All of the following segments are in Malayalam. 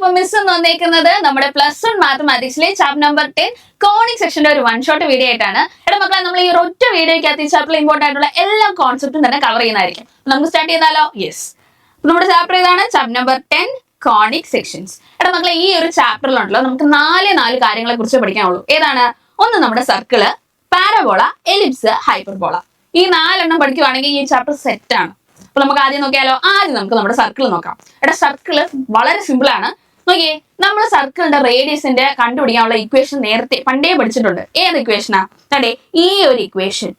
അപ്പൊ മിസ് എന്ന് വന്നേക്കുന്നത് നമ്മുടെ +1 മാത്തമാറ്റിക്സിലെ ചാപ്റ്റർ നമ്പർ 10 കോണിക് സെക്ഷന്റെ ഒരു വൺ ഷോട്ട് വീഡിയോ ആയിട്ടാണ്. എടാ മക്കളെ, നമ്മൾ ഈ ഒറ്റ വീഡിയോയ്ക്കകത്ത് ഈ ചാപ്റ്ററിൽ ഇമ്പോർട്ടന്റ് ആയിട്ടുള്ള എല്ലാ കോൺസെപ്റ്റും തന്നെ കവർ ചെയ്യുന്നതായിരിക്കും. നമുക്ക് സ്റ്റാർട്ട് ചെയ്താലോ? യെസ്. നമ്മുടെ ചാപ്റ്റർ ഏതാണ്? Chapter number 10 conic sections. എടാ മക്കളെ, ഈ ഒരു ചാപ്റ്ററിലുണ്ടല്ലോ നമുക്ക് നാല് കാര്യങ്ങളെ കുറിച്ച് പഠിക്കാനുള്ളൂ. ഏതാണ്? ഒന്ന് നമ്മുടെ സർക്കിള്, പാരബോള, എലിപ്സ്, ഹൈപ്പർബോള. ഈ 4 എണ്ണം പഠിക്കുവാണെങ്കിൽ ഈ ചാപ്റ്റർ സെറ്റ് ആണ്. അപ്പൊ നമുക്ക് ആദ്യം നോക്കിയാലോ? ആദ്യം നമുക്ക് നമ്മുടെ സർക്കിൾ നോക്കാം. എടാ സർക്കിള് വളരെ സിമ്പിൾ ആണ്. നോക്കിയേ, നമ്മൾ സർക്കിളിന്റെ റേഡിയസിന്റെ കണ്ടുപിടിക്കാനുള്ള ഇക്വേഷൻ നേരത്തെ പണ്ടേ പഠിച്ചിട്ടുണ്ട്. ഏത് ഇക്വേഷനാ? അതെ, ഈ ഒരു ഇക്വേഷൻ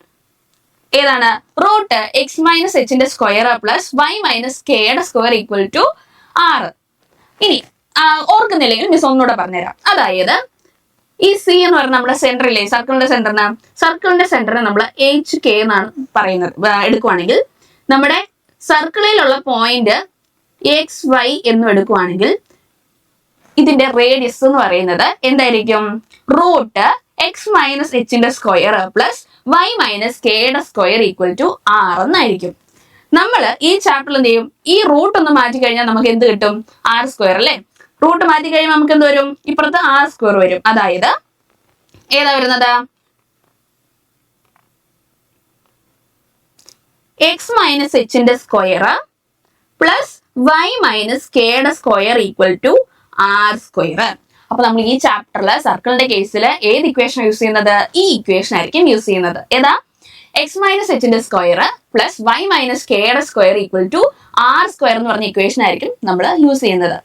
ഏതാണ്? Root x - h square plus y - k square equal to 6. ഇനി ഓർക്കുന്നില്ലെങ്കിൽ മിസ് ഒന്നുകൂടെ പറഞ്ഞുതരാം. അതായത് ഈ സി എന്ന് പറയുന്നത് നമ്മുടെ സെന്ററിലെ സർക്കിളിന്റെ സെന്ററിനെ നമ്മൾ HK എന്നാണ് പറയുന്നത്. എടുക്കുവാണെങ്കിൽ നമ്മുടെ സർക്കിളിലുള്ള പോയിന്റ് XY എന്നും എടുക്കുവാണെങ്കിൽ ഇതിന്റെ റേഡിയസ് എന്ന് പറയുന്നത് എന്തായിരിക്കും? Root x - h square plus y - k square equal to 6 എന്നായിരിക്കും. നമ്മൾ ഈ ചാപ്റ്ററിൽ എന്ത് ചെയ്യും? ഈ റൂട്ട് ഒന്ന് മാറ്റി കഴിഞ്ഞാൽ നമുക്ക് എന്ത് കിട്ടും? r², അല്ലെ? റൂട്ട് മാറ്റി കഴിയുമ്പോൾ നമുക്ക് എന്ത് വരും? ഇപ്പുറത്ത് r² വരും. അതായത് ഏതാ വരുന്നത്? x - h square plus y - k square equal to r². അപ്പൊ നമ്മൾ ഈ ചാപ്റ്ററിൽ സർക്കിളിന്റെ കേസിൽ ഏത് ഇക്വേഷൻ യൂസ് ചെയ്യുന്നത്? ഈ ഇക്വേഷൻ ആയിരിക്കും യൂസ് ചെയ്യുന്നത്. ഏതാ? x - h square plus y - k square equal to r² എന്ന് പറഞ്ഞ ഇക്വേഷൻ ആയിരിക്കും നമ്മൾ യൂസ് ചെയ്യുന്നത്.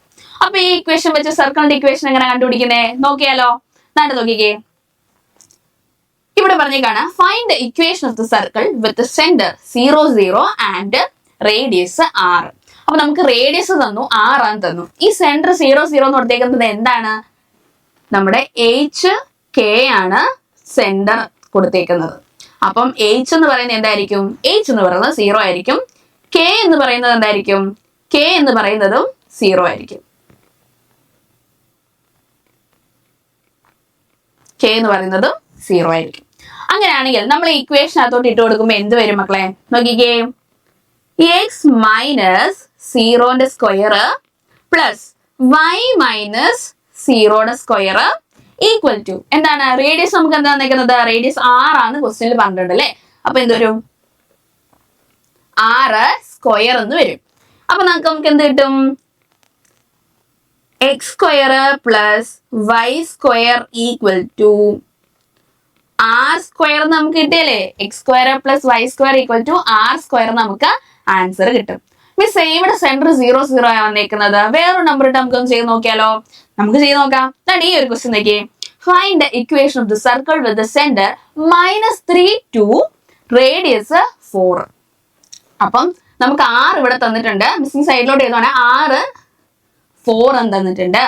അപ്പൊ ഈ ഇക്വേഷൻ വെച്ച് സർക്കിളിന്റെ ഇക്വേഷൻ എങ്ങനെ കണ്ടുപിടിക്കുന്നേ? നോക്കിയാലോ? നോക്കിക്കേ, ഇവിടെ പറഞ്ഞേക്കാണ് find the equation of the circle with centre 0 0 and radius r. അപ്പൊ നമുക്ക് റേഡിയസ് തന്നു, r ആണ് തന്നു. ഈ സെന്റർ 0 0 എന്ന് കൊടുത്തേക്കുന്നത് എന്താണ്? നമ്മുടെ HK ആണ് സെന്റർ കൊടുത്തേക്കുന്നത്. അപ്പം h എന്ന് പറയുന്നത് എന്തായിരിക്കും? h എന്ന് പറയുന്നത് 0 ആയിരിക്കും. k എന്ന് പറയുന്നത് എന്തായിരിക്കും? k എന്ന് പറയുന്നതും 0 ആയിരിക്കും. k എന്ന് പറയുന്നതും 0 ആയിരിക്കും. അങ്ങനെയാണെങ്കിൽ നമ്മൾ ഈ ഇക്വേഷനകത്തോട്ട് ഇട്ട് കൊടുക്കുമ്പോൾ എന്ത് വരും മക്കളെ? നോക്കിക്കേ, x - 0 square plus y - 0 square equal to എന്താണ്? റേഡിയസ് നമുക്ക് എന്താ നിൽക്കുന്നത്? റേഡിയസ് r ആണ് ക്വസ്റ്റ്യനിൽ പറഞ്ഞിട്ടുണ്ട്, അല്ലെ? അപ്പൊ എന്തുവരും? r² എന്ന് വരും. അപ്പൊ നമുക്ക് എന്ത് കിട്ടും? x² plus y² equal to r² നമുക്ക് കിട്ടിയല്ലേ? x² plus y² equal to r² നമുക്ക് ആൻസർ കിട്ടും. മിസ് ഇവിടെ സെന്റർ 0 0 വന്നേക്കുന്നത്. വേറൊരു നമ്പർ ഇട്ട് നമുക്കൊന്ന് ചെയ്ത് നോക്കിയാലോ? നമുക്ക് ചെയ്ത് നോക്കാം. ഈ ഒരു ക്വസ്റ്റ്യൻ നോക്കിയേ, find the equation of the circle with the centre -3 to radius 4. അപ്പം നമുക്ക് r ഇവിടെ തന്നിട്ടുണ്ട്. മിസ്സിംഗ് സൈഡിലോട്ട് എഴുതുവാണ് r 4 എന്ന് തന്നിട്ടുണ്ട്.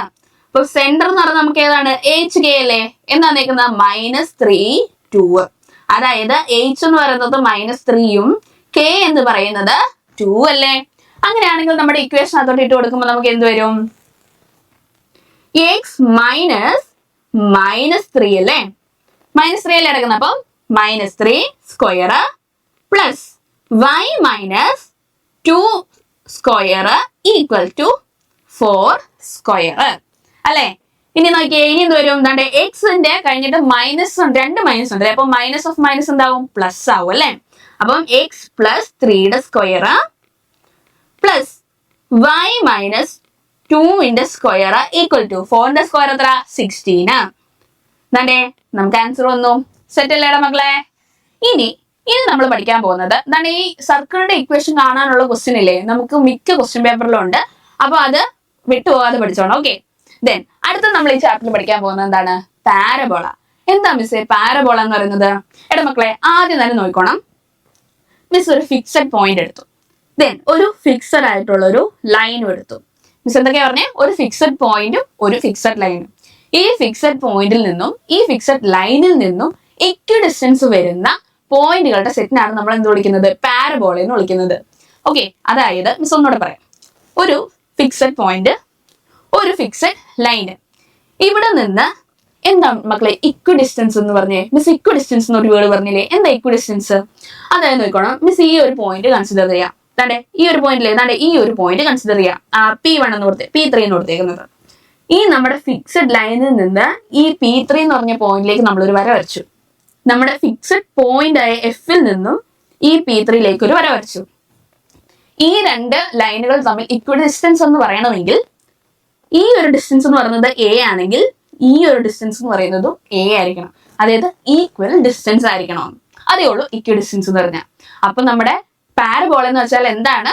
അപ്പൊ സെന്റർ എന്ന് പറഞ്ഞാൽ നമുക്ക് ഏതാണ്? HK അല്ലേ? എന്താ നിൽക്കുന്നത്? -3 2. അതായത് h എന്ന് പറയുന്നത് -3ഉം k എന്ന് പറയുന്നത് 2 അല്ലേ? അങ്ങനെയാണെങ്കിൽ നമ്മുടെ ഇക്വേഷൻ അതോട്ട് ഇട്ട് കൊടുക്കുമ്പോൾ നമുക്ക് എന്ത് വരും? x -3 അല്ലേ? -3 അല്ലേ കിടക്കുന്നത്? അപ്പം -3 square plus y - 2 square equal to 4 square അല്ലെ? ഇനി നോക്കിയേ, ഇനി എന്ത് വരും? എക്സിന്റെ കഴിഞ്ഞിട്ട് രണ്ട് മൈനസ് ഉണ്ട്. അപ്പൊ മൈനസ് ഓഫ് മൈനസ് എന്താവും? പ്ലസ് ആവും അല്ലെ? അപ്പം x + 3 square plus y - 2 square equal to 4 square എത്ര? 16. നമുക്ക് ആൻസർ വന്നു. സെറ്റ് അല്ലേടാ മക്കളെ? ഇനി നമ്മൾ പഠിക്കാൻ പോകുന്നത് ഈ സർക്കിളിന്റെ ഇക്വേഷൻ കാണാനുള്ള ക്വസ്റ്റ്യൻ ഇല്ലേ? നമുക്ക് മിക്ക ക്വസ്റ്റ്യൻ പേപ്പറിലും ഉണ്ട്. അപ്പൊ അത് വിട്ടുപോകാതെ പഠിച്ചോണം. ഓക്കെ, ദെൻ അടുത്ത നമ്മൾ ഈ ചാപ്റ്ററിൽ പഠിക്കാൻ പോകുന്നത് എന്താണ്? പാരബോള. എന്താ മിസ്സേ പാരബോള എന്ന് പറയുന്നത്? എടാ മക്കളെ, ആദ്യം തന്നെ നോക്കണം. മിസ് ഒരു ഫിക്സഡ് പോയിന്റ് എടുത്തു, ദെൻ ഒരു ഫിക്സഡ് ആയിട്ടുള്ള ഒരു ലൈനും എടുത്തു. മിസ് എന്തൊക്കെയാ പറഞ്ഞേ? ഒരു ഫിക്സഡ് പോയിന്റും ഒരു ഫിക്സഡ് ലൈനും. ഈ ഫിക്സഡ് പോയിന്റിൽ നിന്നും ഈ ഫിക്സഡ് ലൈനിൽ നിന്നും ഇക്വിഡിസ്റ്റൻസ് വരുന്ന പോയിന്റുകളുടെ സെറ്റിനാണ് നമ്മൾ എന്ത് വിളിക്കുന്നത്? പാരബോള എന്ന് വിളിക്കുന്നത്. ഓക്കെ, അതായത് മിസ് ഒന്നുകൂടെ പറയാം. ഒരു ഫിക്സഡ് പോയിന്റ്, ഒരു ഫിക്സഡ് ലൈന്. ഇവിടെ നിന്ന് എന്താ മക്കളെ ഇക്വിഡിസ്റ്റൻസ് എന്ന് പറഞ്ഞേ? മിസ് ഇക്വിഡിസ്റ്റൻസ് എന്നൊരു വേർഡ് പറഞ്ഞില്ലേ? എന്താ ഇക്വിഡിസ്റ്റൻസ്? അതായത് നോക്കണം മിസ്, ഈ ഒരു പോയിന്റ് കൺസിഡർ ചെയ്യാം. ഈ ഒരു പോയിന്റിലെ ഈ ഒരു പോയിന്റ് കൺസിഡർ ചെയ്യാം. P1 എന്ന് കൊടുത്തേ, P3 എന്ന് കൊടുത്തേക്കുന്നത്. ഈ നമ്മുടെ ഫിക്സഡ് ലൈനിൽ നിന്ന് ഈ P3 എന്ന് പറഞ്ഞ പോയിന്റിലേക്ക് നമ്മളൊരു വര വരച്ചു. നമ്മുടെ ഫിക്സഡ് പോയിന്റ് ആയ എഫിൽ നിന്നും ഈ P3യിലേക്ക് ഒരു വര വരച്ചു. ഈ രണ്ട് ലൈനുകൾ തമ്മിൽ ഇക്വി ഡിസ്റ്റൻസ് എന്ന് പറയണമെങ്കിൽ ഈ ഒരു ഡിസ്റ്റൻസ് എന്ന് പറയുന്നത് A ആണെങ്കിൽ ഈ ഒരു ഡിസ്റ്റൻസ് എന്ന് പറയുന്നതും A ആയിരിക്കണം. അതായത് ഈക്വൽ ഡിസ്റ്റൻസ് ആയിരിക്കണം. അതേ ഉള്ളൂ ഇക്വി ഡിസ്റ്റൻസ് എന്ന് പറഞ്ഞാൽ. അപ്പൊ നമ്മുടെ പാരബോള എന്ന് വെച്ചാൽ എന്താണ്?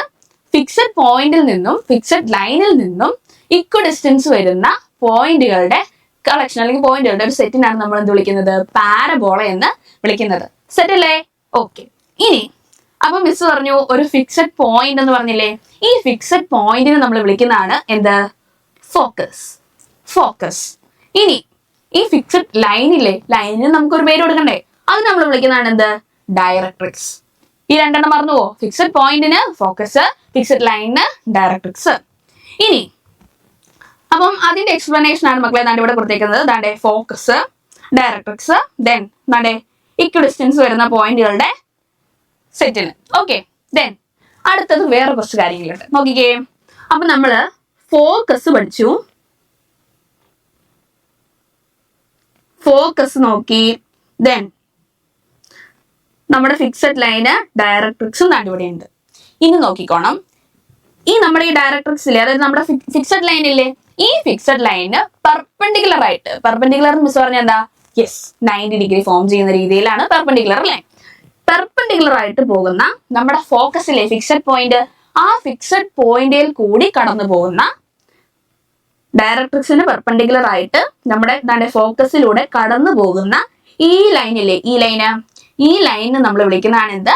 ഫിക്സഡ് പോയിന്റിൽ നിന്നും ഫിക്സഡ് ലൈനിൽ നിന്നും ഇക്വി ഡിസ്റ്റൻസ് വരുന്ന പോയിന്റുകളുടെ കളക്ഷൻ അല്ലെങ്കിൽ പോയിന്റുകളുടെ ഒരു സെറ്റിനാണ് നമ്മൾ എന്ത് വിളിക്കുന്നത്? പാരബോള എന്ന് വിളിക്കുന്നത്. സെറ്റ് അല്ലേ? ഓക്കെ. ഇനി അപ്പൊ മിസ് പറഞ്ഞു ഒരു ഫിക്സഡ് പോയിന്റ് എന്ന് പറഞ്ഞില്ലേ, ഈ ഫിക്സഡ് പോയിന്റിനെ നമ്മൾ വിളിക്കുന്നതാണ് എന്ത്? ഫോക്കസ്. ഫോക്കസ്. ഇനി ഈ ഫിക്സഡ് ലൈനില്ലേ, ലൈനിന് നമുക്കൊരു പേര് കൊടുക്കണ്ടേ? അത് നമ്മൾ വിളിക്കുന്നതാണ് എന്ത്? ഡയറക്ട്രിക്സ്. ഈ രണ്ടെണ്ണം മറന്നുവോ? ഫിക്സഡ് പോയിന്റിന് ഫോക്കസ്, ഫിക്സഡ് ലൈനിന് ഡയറക്ട്രിക്സ്. ഇനി അപ്പം അതിന്റെ എക്സ്പ്ലനേഷൻ ആണ് മക്കളെ ദാണ്ട് ഇവിടെ കൊടുത്തേക്കുന്നത്. ദാണ്ടെ ഫോക്കസ്, ഡയറക്ട്രിക്സ്, ദെൻ ദാണ്ടെ ഇക്വി ഡിസ്റ്റൻസ് വരുന്ന പോയിന്റുകളുടെ സെറ്റിന്. ഓക്കെ. ദെൻ അടുത്തത് വേറെ കുറച്ച് കാര്യങ്ങളുണ്ട്. നോക്കിക്കേ. അപ്പൊ നമ്മള് ഫോക്കസ് പഠിച്ചു, ഫോക്കസ് നോക്കി. ദെൻ നമ്മുടെ ഫിക്സഡ് ലൈന് ഡയറക്ട്രിക്സും കണ്ടുപിടിയുണ്ട്. ഇനി നോക്കിക്കോണം. ഈ നമ്മുടെ ഈ ഡയറക്ട്രിക്സിലെ, അതായത് നമ്മുടെ ഫിക്സഡ് ലൈൻ ഇല്ലേ, ഈ ഫിക്സഡ് ലൈന് പെർപെൻഡിക്കുലർ ആയിട്ട്, പെർപെൻഡിക്കുലർ മിസ് പറഞ്ഞ എന്താ? യെസ്, 90 ഡിഗ്രി ഫോം ചെയ്യുന്ന രീതിയിലാണ് പെർപെൻഡിക്കുലർ ലൈൻ. പെർപെൻഡിക്കുലർ ആയിട്ട് പോകുന്ന നമ്മുടെ ഫോക്കസിലെ ഫിക്സഡ് പോയിന്റ്, ആ ഫിക്സഡ് പോയിന്റിൽ കൂടി കടന്നു പോകുന്ന ഡയറക്ട്രിക്സിന് പെർപെൻഡിക്കുലർ ആയിട്ട് നമ്മുടെ ഫോക്കസിലൂടെ കടന്നു പോകുന്ന ഈ ലൈനില്ലേ, ഈ ലൈന് നമ്മൾ വിളിക്കുന്നതാണ് എന്ത്?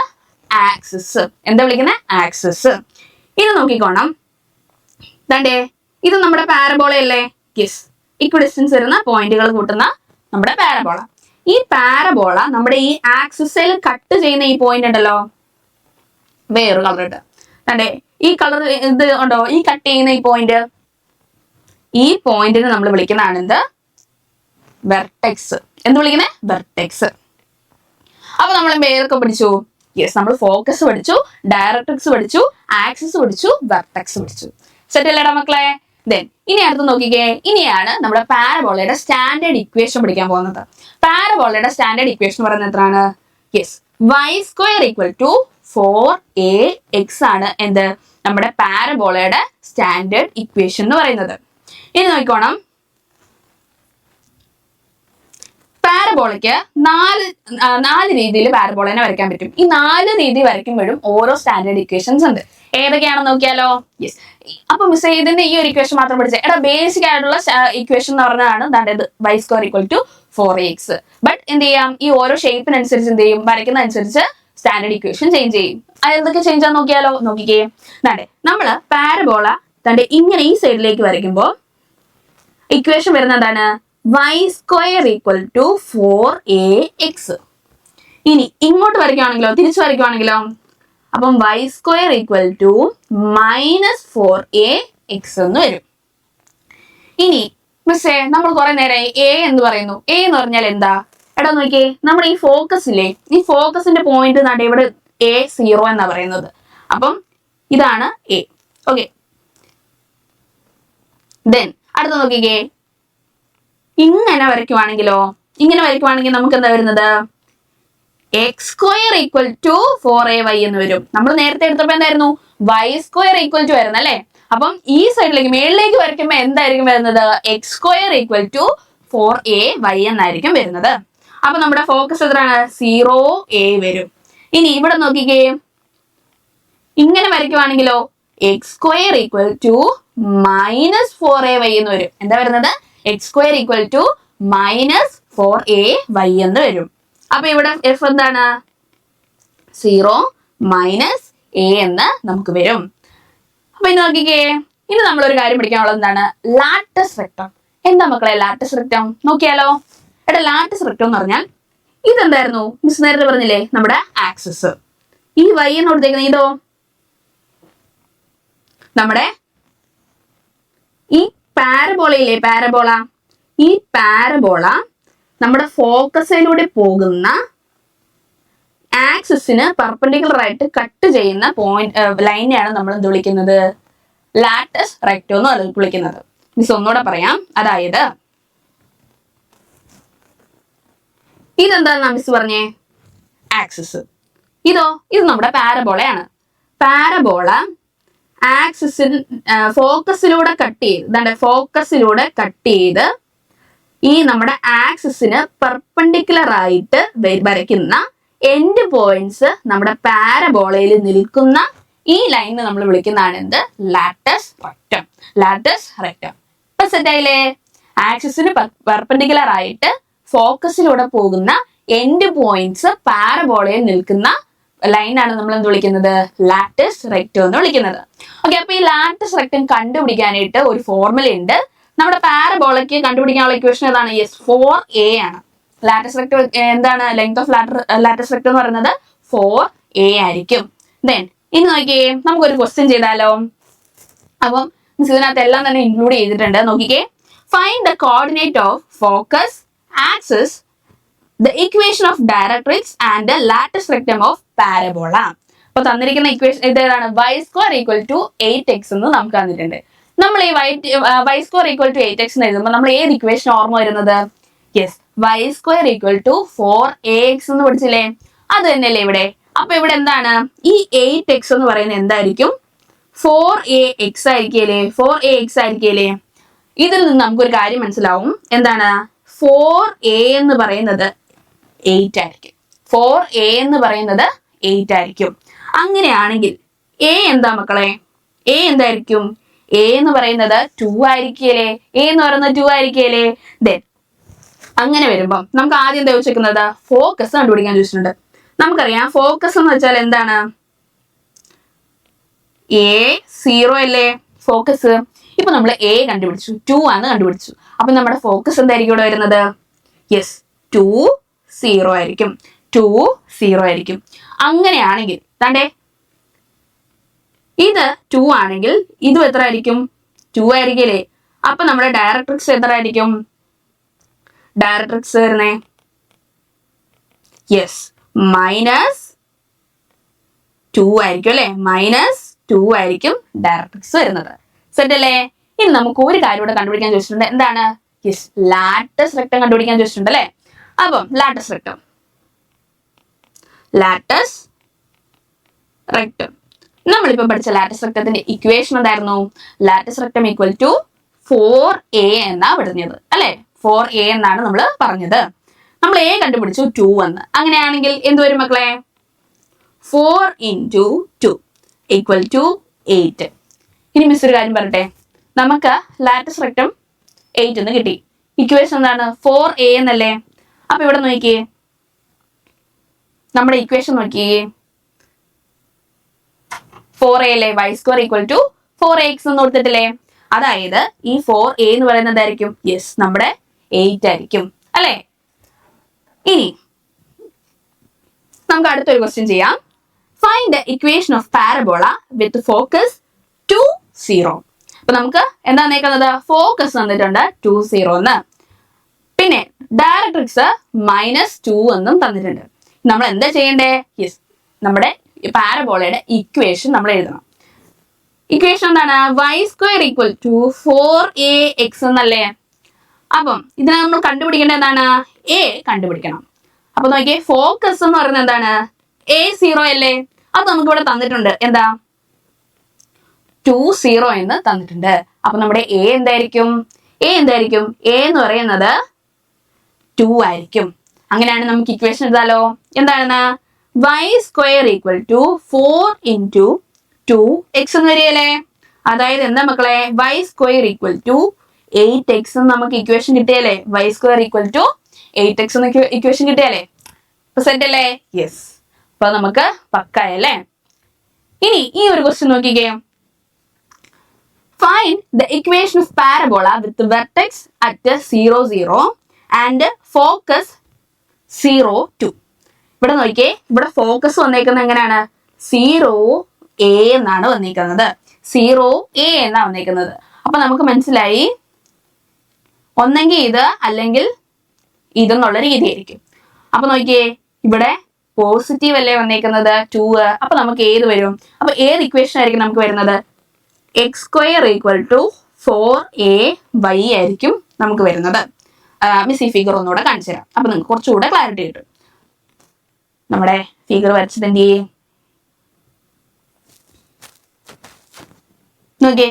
ആക്സിസ്. എന്താ വിളിക്കുന്നത്? ആക്സിസ്. ഇത് നോക്കിക്കോണം. ദാണ്ടേ ഇത് നമ്മുടെ പാരബോള അല്ലേ? യെസ്, ഇക്വി ഡിസ്റ്റൻസ് വരുന്ന പോയിന്റുകൾ കൂട്ടുന്ന നമ്മുടെ പാരബോള. ഈ പാരബോള നമ്മുടെ ഈ ആക്സിസിൽ കട്ട് ചെയ്യുന്ന ഈ പോയിന്റ് ഉണ്ടല്ലോ, വേറൊരു കളർ ഇട്ട് ദാണ്ടേ ഈ കളർ ഇത് ഉണ്ടോ? ഈ കട്ട് ചെയ്യുന്ന ഈ പോയിന്റിനെ നമ്മൾ വിളിക്കുന്നതാണ് എന്ത്? വെർട്ടെക്സ്. എന്ത് വിളിക്കുന്നത്? വെർട്ടെക്സ്. അപ്പൊ നമ്മൾ പേരൊക്കെ പഠിച്ചു. യെസ്, നമ്മൾ ഫോക്കസ് പഠിച്ചു, ഡയറക്ട്രിക്സ് പഠിച്ചു, ആക്സിസ് പഠിച്ചു, വെർട്ടെക്സ് പഠിച്ചു. സെറ്റ് അല്ലേടാ മക്കളെ? ദെൻ ഇനി അടുത്ത് നോക്കിക്കേ. ഇനിയാണ് നമ്മുടെ പാരബോളയുടെ സ്റ്റാൻഡേർഡ് ഇക്വേഷൻ പഠിക്കാൻ പോകുന്നത്. പാരബോളയുടെ സ്റ്റാൻഡേർഡ് ഇക്വേഷൻ പറയുന്നത് എത്രയാണ്? യെസ്, y² = 4ax ആണ് എന്ത്? നമ്മുടെ പാരബോളയുടെ സ്റ്റാൻഡേർഡ് ഇക്വേഷൻ എന്ന് പറയുന്നത്. ഇനി നോക്കിക്കോണം. പാരബോളയ്ക്ക് നാല് രീതിയിൽ പാരബോളനെ വരയ്ക്കാൻ പറ്റും. ഈ 4 രീതി വരയ്ക്കുമ്പോഴും ഓരോ സ്റ്റാൻഡേർഡ് ഇക്വേഷൻസ് ഉണ്ട്. ഏതൊക്കെയാണെന്ന് നോക്കിയാലോ? യെസ്. അപ്പൊ മിസ് ഇതിന്റെ ഈ ഒരു ഇക്വേഷൻ മാത്രം പഠിച്ചത് എടാ, ബേസിക് ആയിട്ടുള്ള ഇക്വേഷൻ എന്ന് പറഞ്ഞതാണ് ദാണ്ടത് y² = 4ax. ബട്ട് എന്ത് ചെയ്യാം? ഈ ഓരോ ഷേപ്പിനനുസരിച്ച് എന്ത് ചെയ്യും? വരയ്ക്കുന്ന അനുസരിച്ച് സ്റ്റാൻഡേർഡ് ഇക്വേഷൻ ചേഞ്ച് ചെയ്യും. അതെന്തൊക്കെ ചേഞ്ച് ആണെന്ന് നോക്കിയാലോ? നോക്കിക്കേ. ദാണ്ടെ നമ്മള് പാരബോള ദാണ്ടെ ഇങ്ങനെ ഈ സൈഡിലേക്ക് വരയ്ക്കുമ്പോൾ ഇക്വേഷൻ വരുന്ന എന്താണ്? y² = 4ax. ഇനി ഇങ്ങോട്ട് വരയ്ക്കുവാണെങ്കിലോ, തിരിച്ചു വരയ്ക്കുവാണെങ്കിലോ, അപ്പം y² = -4ax എന്ന് വരും. ഇനി മിസ്സേ നമ്മൾ കുറെ നേരമായി a എന്ന് പറയുന്നു. a എന്ന് പറഞ്ഞാൽ എന്താ? എടാ നോക്കിയേ, നമ്മുടെ ഈ ഫോക്കസിലെ ഈ ഫോക്കസിന്റെ പോയിന്റ് നട ഇവിടെ A0 എന്നാ പറയുന്നത്. അപ്പം ഇതാണ് a. ഓക്കെ. ദെൻ അടുത്ത നോക്കിക്കേ. ഇങ്ങനെ വരയ്ക്കുവാണെങ്കിലോ, നമുക്ക് എന്താ വരുന്നത്? x² = 4ay എന്ന് വരും. നമ്മൾ നേരത്തെ എടുത്തപ്പോ എന്തായിരുന്നു? y² = വരുന്നത് അല്ലേ? അപ്പം ഈ സൈഡിലേക്ക് മേളിലേക്ക് വരയ്ക്കുമ്പോ എന്തായിരിക്കും വരുന്നത്? x² = 4ay എന്നായിരിക്കും വരുന്നത്. അപ്പൊ നമ്മുടെ ഫോക്കസ് എത്രയാണ്? 0a വരും. ഇനി ഇവിടെ നോക്കിക്കേ. ഇങ്ങനെ വരയ്ക്കുവാണെങ്കിലോ x² = -4ay എന്ന് വരും. എന്താ വരുന്നത്? x² = -4ay എന്ന് വരും. അപ്പൊ ഇവിടെ f എന്താണ്? 0 - a എന്ന് നമുക്ക് വരും. അപ്പൊ ഇനി നോക്കിക്കേ. ഇനി നമ്മളൊരു കാര്യം പഠിക്കാനുള്ളത് എന്താണ്? Lattice rectum. എന്താ മക്കളെ ലാറ്റിസ് റെക്ടം? നോക്കിയാലോ. എടാ, ലാറ്റിസ് റെക്ടം എന്ന് പറഞ്ഞാൽ ഇതെന്തായിരുന്നു? മിസ് നേരത്തെ പറഞ്ഞില്ലേ, നമ്മുടെ ആക്സിസ്. ഈ y എന്ന് കൊടുത്തേക്കുന്ന ഇതോ നമ്മുടെ ഈ പാരബോളയില്ലേ, ഈ പാരബോള നമ്മുടെ ഫോക്കസിലൂടെ പോകുന്ന ആക്സിസിന് പെർപെൻഡിക്കുലർ ആയിട്ട് കട്ട് ചെയ്യുന്ന പോയിന്റ് ലൈനെയാണ് നമ്മൾ എന്ത് വിളിക്കുന്നത്? ലാറ്റിസ് റെക്ടം എന്ന് വിളിക്കുന്നത്. മിസ് ഒന്നുകൂടെ പറയാം. അതായത് ഇതെന്താണെന്നാ മിസ് പറഞ്ഞേ? ആക്സിസ്. ഇത് നമ്മുടെ പാരബോളയാണ്. പാരബോള ആക്സിസിൽ ഫോക്കസിലൂടെ കട്ട് ചെയ്ത് ഈ നമ്മുടെ ആക്സിസിന് പെർപെൻഡിക്കുലർ ആയിട്ട് വരയ്ക്കുന്ന എൻഡ് പോയിന്റ്സ് നമ്മുടെ പാരബോളയിൽ നിൽക്കുന്ന ഈ ലൈനിനെ നമ്മൾ വിളിക്കുന്നതാണ് എന്ത്? Latus rectum. Latus rectum. ഇപ്പൊ സെറ്റായില്ലേ? ആക്സിസിന് പെർപെൻഡിക്കുലർ ആയിട്ട് ഫോക്കസിലൂടെ പോകുന്ന എൻഡ് പോയിന്റ്സ് പാരബോളയിൽ നിൽക്കുന്ന ലൈനാണ് നമ്മൾ എന്ത് വിളിക്കുന്നത്? ലാറ്റസ് റെക്ടം എന്ന് വിളിക്കുന്നത്. ഓക്കെ, അപ്പൊ ഈ ലാറ്റസ് റെക്ടം കണ്ടുപിടിക്കാനായിട്ട് ഒരു ഫോർമുല ഉണ്ട്. നമ്മുടെ പാരബോളയ്ക്ക് കണ്ടുപിടിക്കാനുള്ള ഇക്വേഷൻ ഏതാണ്? യെസ്, 4a ആണ്. ലാറ്റസ് റെക്ടം എന്താണ്? ലെങ്ത് ഓഫ് ലാറ്റസ് റെക്ടം എന്ന് പറയുന്നത് 4a ആയിരിക്കും. ദെൻ ഇനി നോക്കിയേ, നമുക്കൊരു ക്വസ്റ്റ്യൻ ചെയ്താലോ? അപ്പം ഇതിനകത്ത് എല്ലാം തന്നെ ഇൻക്ലൂഡ് ചെയ്തിട്ടുണ്ട്. നോക്കിക്കേ, find the coordinate of focus, axis, the equation of directrix and the lattice rectum of parabola. അപ്പോൾ തന്നിരിക്കുന്ന ഇക്വേഷൻ ഇതേതാണ്? y² = 8x എന്ന് നമുക്ക് തന്നിട്ടുണ്ട്. നമ്മൾ ഈ y² = 8x എന്ന് എഴുതുമ്പോൾ നമ്മൾ ഏത് ഇക്വേഷൻ ഓർമ്മ വരുന്നത്? യെസ്, y² = 4ax എന്ന് പഠിച്ചില്ലേ? അത് തന്നെയല്ലേ ഇവിടെ. അപ്പൊ ഇവിടെ എന്താണ്? ഈ 8x എന്ന് പറയുന്നത് എന്തായിരിക്കും? 4ax ആയിരിക്കല്ലേ? 4ax ആയിരിക്കല്ലേ? ഇതിൽ നിന്ന് നമുക്കൊരു കാര്യം മനസ്സിലാവും. എന്താണ്? 4a എന്ന് പറയുന്നത് 8 ആയിരിക്കും. 4a എന്ന് പറയുന്നത് 8 ആയിരിക്കും. അങ്ങനെയാണെങ്കിൽ a എന്താ മക്കളെ? a എന്തായിരിക്കും? a എന്ന് പറയുന്നത് 2 ആയിരിക്കല്ലേ? a എന്ന് പറയുന്നത് 2 ആയിരിക്കല്ലേ? ദെൻ അങ്ങനെ വരുമ്പം നമുക്ക് ആദ്യം എന്താ ചോദിച്ചിരിക്കുന്നത്? ഫോക്കസ് കണ്ടുപിടിക്കാൻ ചോദിച്ചിട്ടുണ്ട്. നമുക്കറിയാം ഫോക്കസ് എന്ന് വെച്ചാൽ എന്താണ്? a0 അല്ലേ ഫോക്കസ്? ഇപ്പൊ നമ്മൾ a കണ്ടുപിടിച്ചു, 2 ആണ് കണ്ടുപിടിച്ചു. അപ്പൊ നമ്മുടെ ഫോക്കസ് എന്തായിരിക്കും ഇവിടെ വരുന്നത്? യെസ്, 2 0 ആയിരിക്കും. 2 0 ആയിരിക്കും. അങ്ങനെയാണെങ്കിൽ താണ്ടേ ഇത് 2 ആണെങ്കിൽ ഇതും എത്ര ആയിരിക്കും? 2 ആയിരിക്കല്ലേ? അപ്പൊ നമ്മുടെ ഡയറക്ട്രിക്സ് എത്ര ആയിരിക്കും? ഡയറക്ട്രിക്സ് വരുന്നേ യെസ് -2 ആയിരിക്കും അല്ലെ? -2 ആയിരിക്കും ഡയറക്ട്രിക്സ് വരുന്നത്. സെറ്റ് അല്ലേ? ഇനി നമുക്ക് ഒരു കാര്യം കൂടെ കണ്ടുപിടിക്കാൻ ചോദിച്ചിട്ടുണ്ട്. എന്താണ്? യെസ്, ലാറ്റസ് റെക്ടം കണ്ടുപിടിക്കാൻ ചോദിച്ചിട്ടുണ്ട് അല്ലെ? അപ്പം ലാറ്റസ് റെക്ടം നമ്മളിപ്പോ പഠിച്ച ലാറ്റസ് റെക്ടത്തിന്റെ ഇക്വേഷൻ എന്തായിരുന്നു? ലാറ്റസ് റെക്ടം = 4a എന്നാ പറഞ്ഞത് അല്ലെ? 4a എന്നാണ് നമ്മൾ പറഞ്ഞത്. നമ്മൾ a കണ്ടുപിടിച്ചു, 2 എന്ന്. അങ്ങനെയാണെങ്കിൽ എന്ത് വരും മക്കളെ? 4 × 2 = 8. ഇനി മിസ് ഒരു കാര്യം പറയട്ടെ, നമുക്ക് ലാറ്റസ് റെക്ടം 8 എന്ന് കിട്ടി. ഇക്വേഷൻ എന്താണ്? 4a എന്നല്ലേ? അപ്പൊ ഇവിടെ നോക്കിയേ, നമ്മുടെ ഇക്വേഷൻ നോക്കിയേ, 4a അല്ലേ? y² = 4ax എന്ന് കൊടുത്തിട്ടില്ലേ? അതായത് ഈ 4a എന്ന് പറയുന്നത് എന്തായിരിക്കും? യെസ്, നമ്മുടെ 8 ആയിരിക്കും അല്ലെ? ഇനി നമുക്ക് അടുത്തൊരു ക്വസ്റ്റ്യൻ ചെയ്യാം. Find the equation of parabola with focus 2 0. അപ്പൊ നമുക്ക് എന്താ തന്നേക്കുന്നത്? ഫോക്കസ് തന്നിട്ടുണ്ട് 2 0 എന്ന്. പിന്നെ ഡയറക്ട്രിക്സ് -2 എന്നും തന്നിട്ടുണ്ട്. നമ്മൾ എന്താ ചെയ്യണ്ടേ? യെസ്, നമ്മുടെ പാരബോളയുടെ ഇക്വേഷൻ നമ്മൾ എഴുതണം. ഇക്വേഷൻ എന്താണ്? y² = 4ax എന്നല്ലേ? അപ്പം ഇതിനെ നമ്മൾ കണ്ടുപിടിക്കേണ്ടത് എന്താണ്? a കണ്ടുപിടിക്കണം. അപ്പൊ നോക്കിയേ, ഫോക്കസ് എന്ന് പറയുന്നത് എന്താണ്? a0 അല്ലേ? അത് നമുക്ക് ഇവിടെ തന്നിട്ടുണ്ട്. എന്താ? 2 0 എന്ന് തന്നിട്ടുണ്ട്. അപ്പൊ നമ്മുടെ a എന്തായിരിക്കും? a എന്ന് പറയുന്നത് 2 ആയിരിക്കും. അങ്ങനെയാണ് നമുക്ക് ഇക്വേഷൻ എഴുതാലോ. എന്താണ്? y² = 4 × 2x എന്ന് വരികയല്ലേ? അതായത് എന്താ മക്കളെ? y² = 8x എന്ന് നമുക്ക് ഇക്വേഷൻ കിട്ടിയല്ലേ? y² = 8x എന്ന് ഇക്വേഷൻ കിട്ടിയല്ലേ? അപ്പൊ സെറ്റ് അല്ലേ? യെസ്. അപ്പൊ നമുക്ക് പക്കായല്ലേ? ഇനി ഈ ഒരു ക്വസ്റ്റ്യൻ നോക്കിക്കേ. Find the equation of parabola with vertex at 0 0 and focus 0 2. ഇവിടെ നോക്കിയേ, ഇവിടെ ഫോക്കസ് വന്നേക്കുന്നത് എങ്ങനെയാണ്? 0a എന്നാണ് വന്നിരിക്കുന്നത്. 0a എന്നാണ് വന്നിരിക്കുന്നത്. അപ്പൊ നമുക്ക് മനസ്സിലായി, ഒന്നെങ്കിൽ ഇത് അല്ലെങ്കിൽ ഇതെന്നുള്ള രീതിയായിരിക്കും. അപ്പൊ നോക്കിയേ, ഇവിടെ പോസിറ്റീവ് അല്ലേ വന്നേക്കുന്നത് 2. അപ്പൊ നമുക്ക് ഏത് വരും? അപ്പൊ ഏത് ഇക്വേഷൻ ആയിരിക്കും നമുക്ക് വരുന്നത്? x² = 4ay ആയിരിക്കും നമുക്ക് വരുന്നത്. മിസ് ഈ ഫിഗർ ഒന്നുകൂടെ കാണിച്ചു തരാം, അപ്പൊ നിങ്ങൾക്ക് കുറച്ചുകൂടെ ക്ലാരിറ്റി കിട്ടും. നമ്മുടെ ഫിഗർ വരച്ചത് എന്ത് ചെയ്യേ, നോക്കിയേ,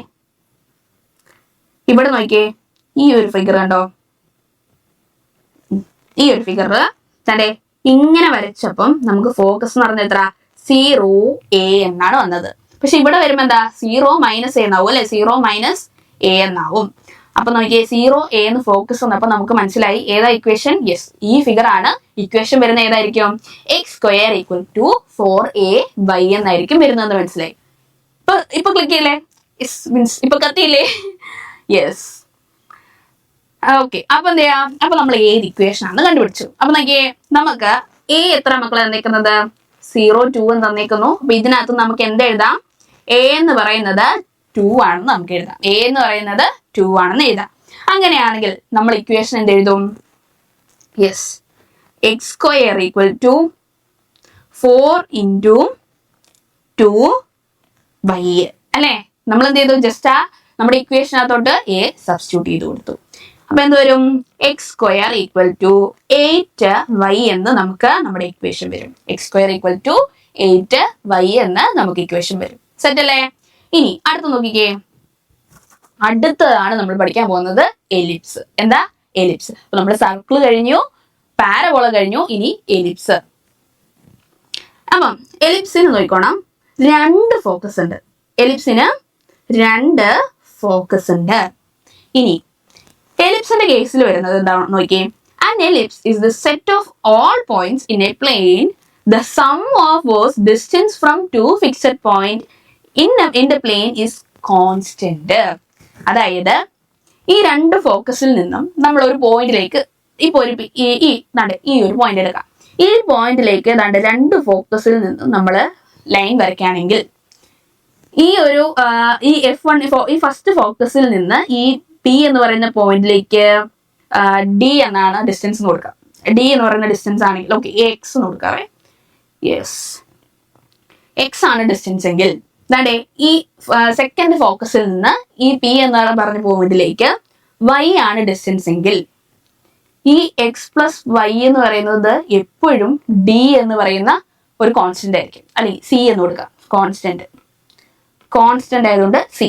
ഇവിടെ നോക്കിയേ, ഈ ഒരു ഫിഗർ കണ്ടോ, ഈ ഒരു ഫിഗർ തന്റെ ഇങ്ങനെ വരച്ചപ്പം നമുക്ക് ഫോക്കസ് എന്ന് പറഞ്ഞ എത്ര 0a എന്നാണ് വന്നത്. പക്ഷെ ഇവിടെ വരുമ്പോ എന്താ 0 - a എന്നാവും അല്ലെ, 0 - a എന്നാവും. അപ്പൊ നോക്കിയേ 0a എന്ന് ഫോക്കസ് വന്നപ്പോ നമുക്ക് മനസ്സിലായി ഏതാ ഇക്വേഷൻ, യെസ് ഈ ഫിഗർ ആണ്. ഇക്വേഷൻ വരുന്ന ഏതായിരിക്കും, x² = 4ay എന്നായിരിക്കും വരുന്നതെന്ന് മനസ്സിലായി. ഇപ്പൊ ക്ലിക്ക് ചെയ്യില്ലേ, മീൻസ് ഇപ്പൊ കത്തിയില്ലേ, യെസ്. ഓക്കെ, അപ്പൊ എന്ത് ചെയ്യാം, അപ്പൊ നമ്മൾ ഏത് ഇക്വേഷൻ ആണ് കണ്ടുപിടിച്ചു. അപ്പൊ നോക്കിയേ, നമുക്ക് a എത്ര മക്കളെ തന്നേക്കുന്നത് 0, 2 എന്ന് തന്നേക്കുന്നു. അപ്പൊ ഇതിനകത്ത് നമുക്ക് എന്ത് എഴുതാം, a എന്ന് പറയുന്നത് 2 ആണെന്ന് നമുക്ക് എഴുതാം. a എന്ന് പറയുന്നത് 2 ആണെന്ന് എഴുതാം. അങ്ങനെയാണെങ്കിൽ നമ്മൾ ഇക്വേഷൻ എന്ത് എഴുതും, യെസ് x² = 4 × 2y അല്ലെ. നമ്മൾ എന്ത് ചെയ്തു, ജസ്റ്റ് നമ്മുടെ ഇക്വേഷനകത്തോട്ട് a സബ്സ്റ്റിറ്റ്യൂട്ട് ചെയ്ത് കൊടുത്തു. അപ്പൊ എന്ത് വരും, x² = 8y എന്ന് നമുക്ക് നമ്മുടെ ഇക്വേഷൻ വരും. x² = 8y എന്ന് നമുക്ക് ഇക്വേഷൻ വരും. സെറ്റ് അല്ലേ. ഇനി അടുത്ത് നോക്കിക്കേ, അടുത്തതാണ് നമ്മൾ പഠിക്കാൻ പോകുന്നത് എലിപ്സ്. എന്താ, എലിപ്സ്. അപ്പൊ നമ്മൾ സർക്കിൾ കഴിഞ്ഞു, പാരബോള കഴിഞ്ഞു, ഇനി എലിപ്സ്. അപ്പം എലിപ്സിന് നോക്കിക്കോണം, 2 ഫോക്കസ് ഉണ്ട്. എലിപ്സിന് 2 ഫോക്കസ് ഉണ്ട്. ഇനി എലിപ്സിന്റെ കേസിൽ വരുന്നത് എന്താണ് നോക്കിയേ, an ellipse is the set of all points in a plane, the sum of whose distance from two fixed point in the plane is constant. അതായത് ഈ 2 ഫോക്കസിൽ നിന്നും നമ്മൾ ഒരു പോയിന്റിലേക്ക്, ഇപ്പൊ ഒരു ഈ ഒരു പോയിന്റ് എടുക്കാം. ഈ പോയിന്റിലേക്ക് 2 ഫോക്കസിൽ നിന്നും നമ്മൾ ലൈൻ വരയ്ക്കുകയാണെങ്കിൽ ഈ ഒരു ഈ F1 ഈ ഫസ്റ്റ് ഫോക്കസിൽ നിന്ന് ഈ P എന്ന് പറയുന്ന പോയിന്റിലേക്ക് D എന്നാണ് ഡിസ്റ്റൻസ് കൊടുക്കുക. D എന്ന് പറയുന്ന ഡിസ്റ്റൻസ് ആണെങ്കിൽ ഓക്കെ എക്സ് എന്ന് കൊടുക്കാവേ, യെസ് എക്സ് ആണ് ഡിസ്റ്റൻസ് എങ്കിൽ ഈ സെക്കൻഡ് ഫോക്കസിൽ നിന്ന് ഈ P എന്ന് പറഞ്ഞ പോയിന്റിലേക്ക് Y ആണ് ഡിസ്റ്റൻസ് എങ്കിൽ ഈ x+y എന്ന് പറയുന്നത് എപ്പോഴും D എന്ന് പറയുന്ന ഒരു കോൺസ്റ്റന്റ് ആയിരിക്കും. അല്ലെങ്കിൽ C എന്ന് കൊടുക്കാം, കോൺസ്റ്റന്റ് ആയതുകൊണ്ട് C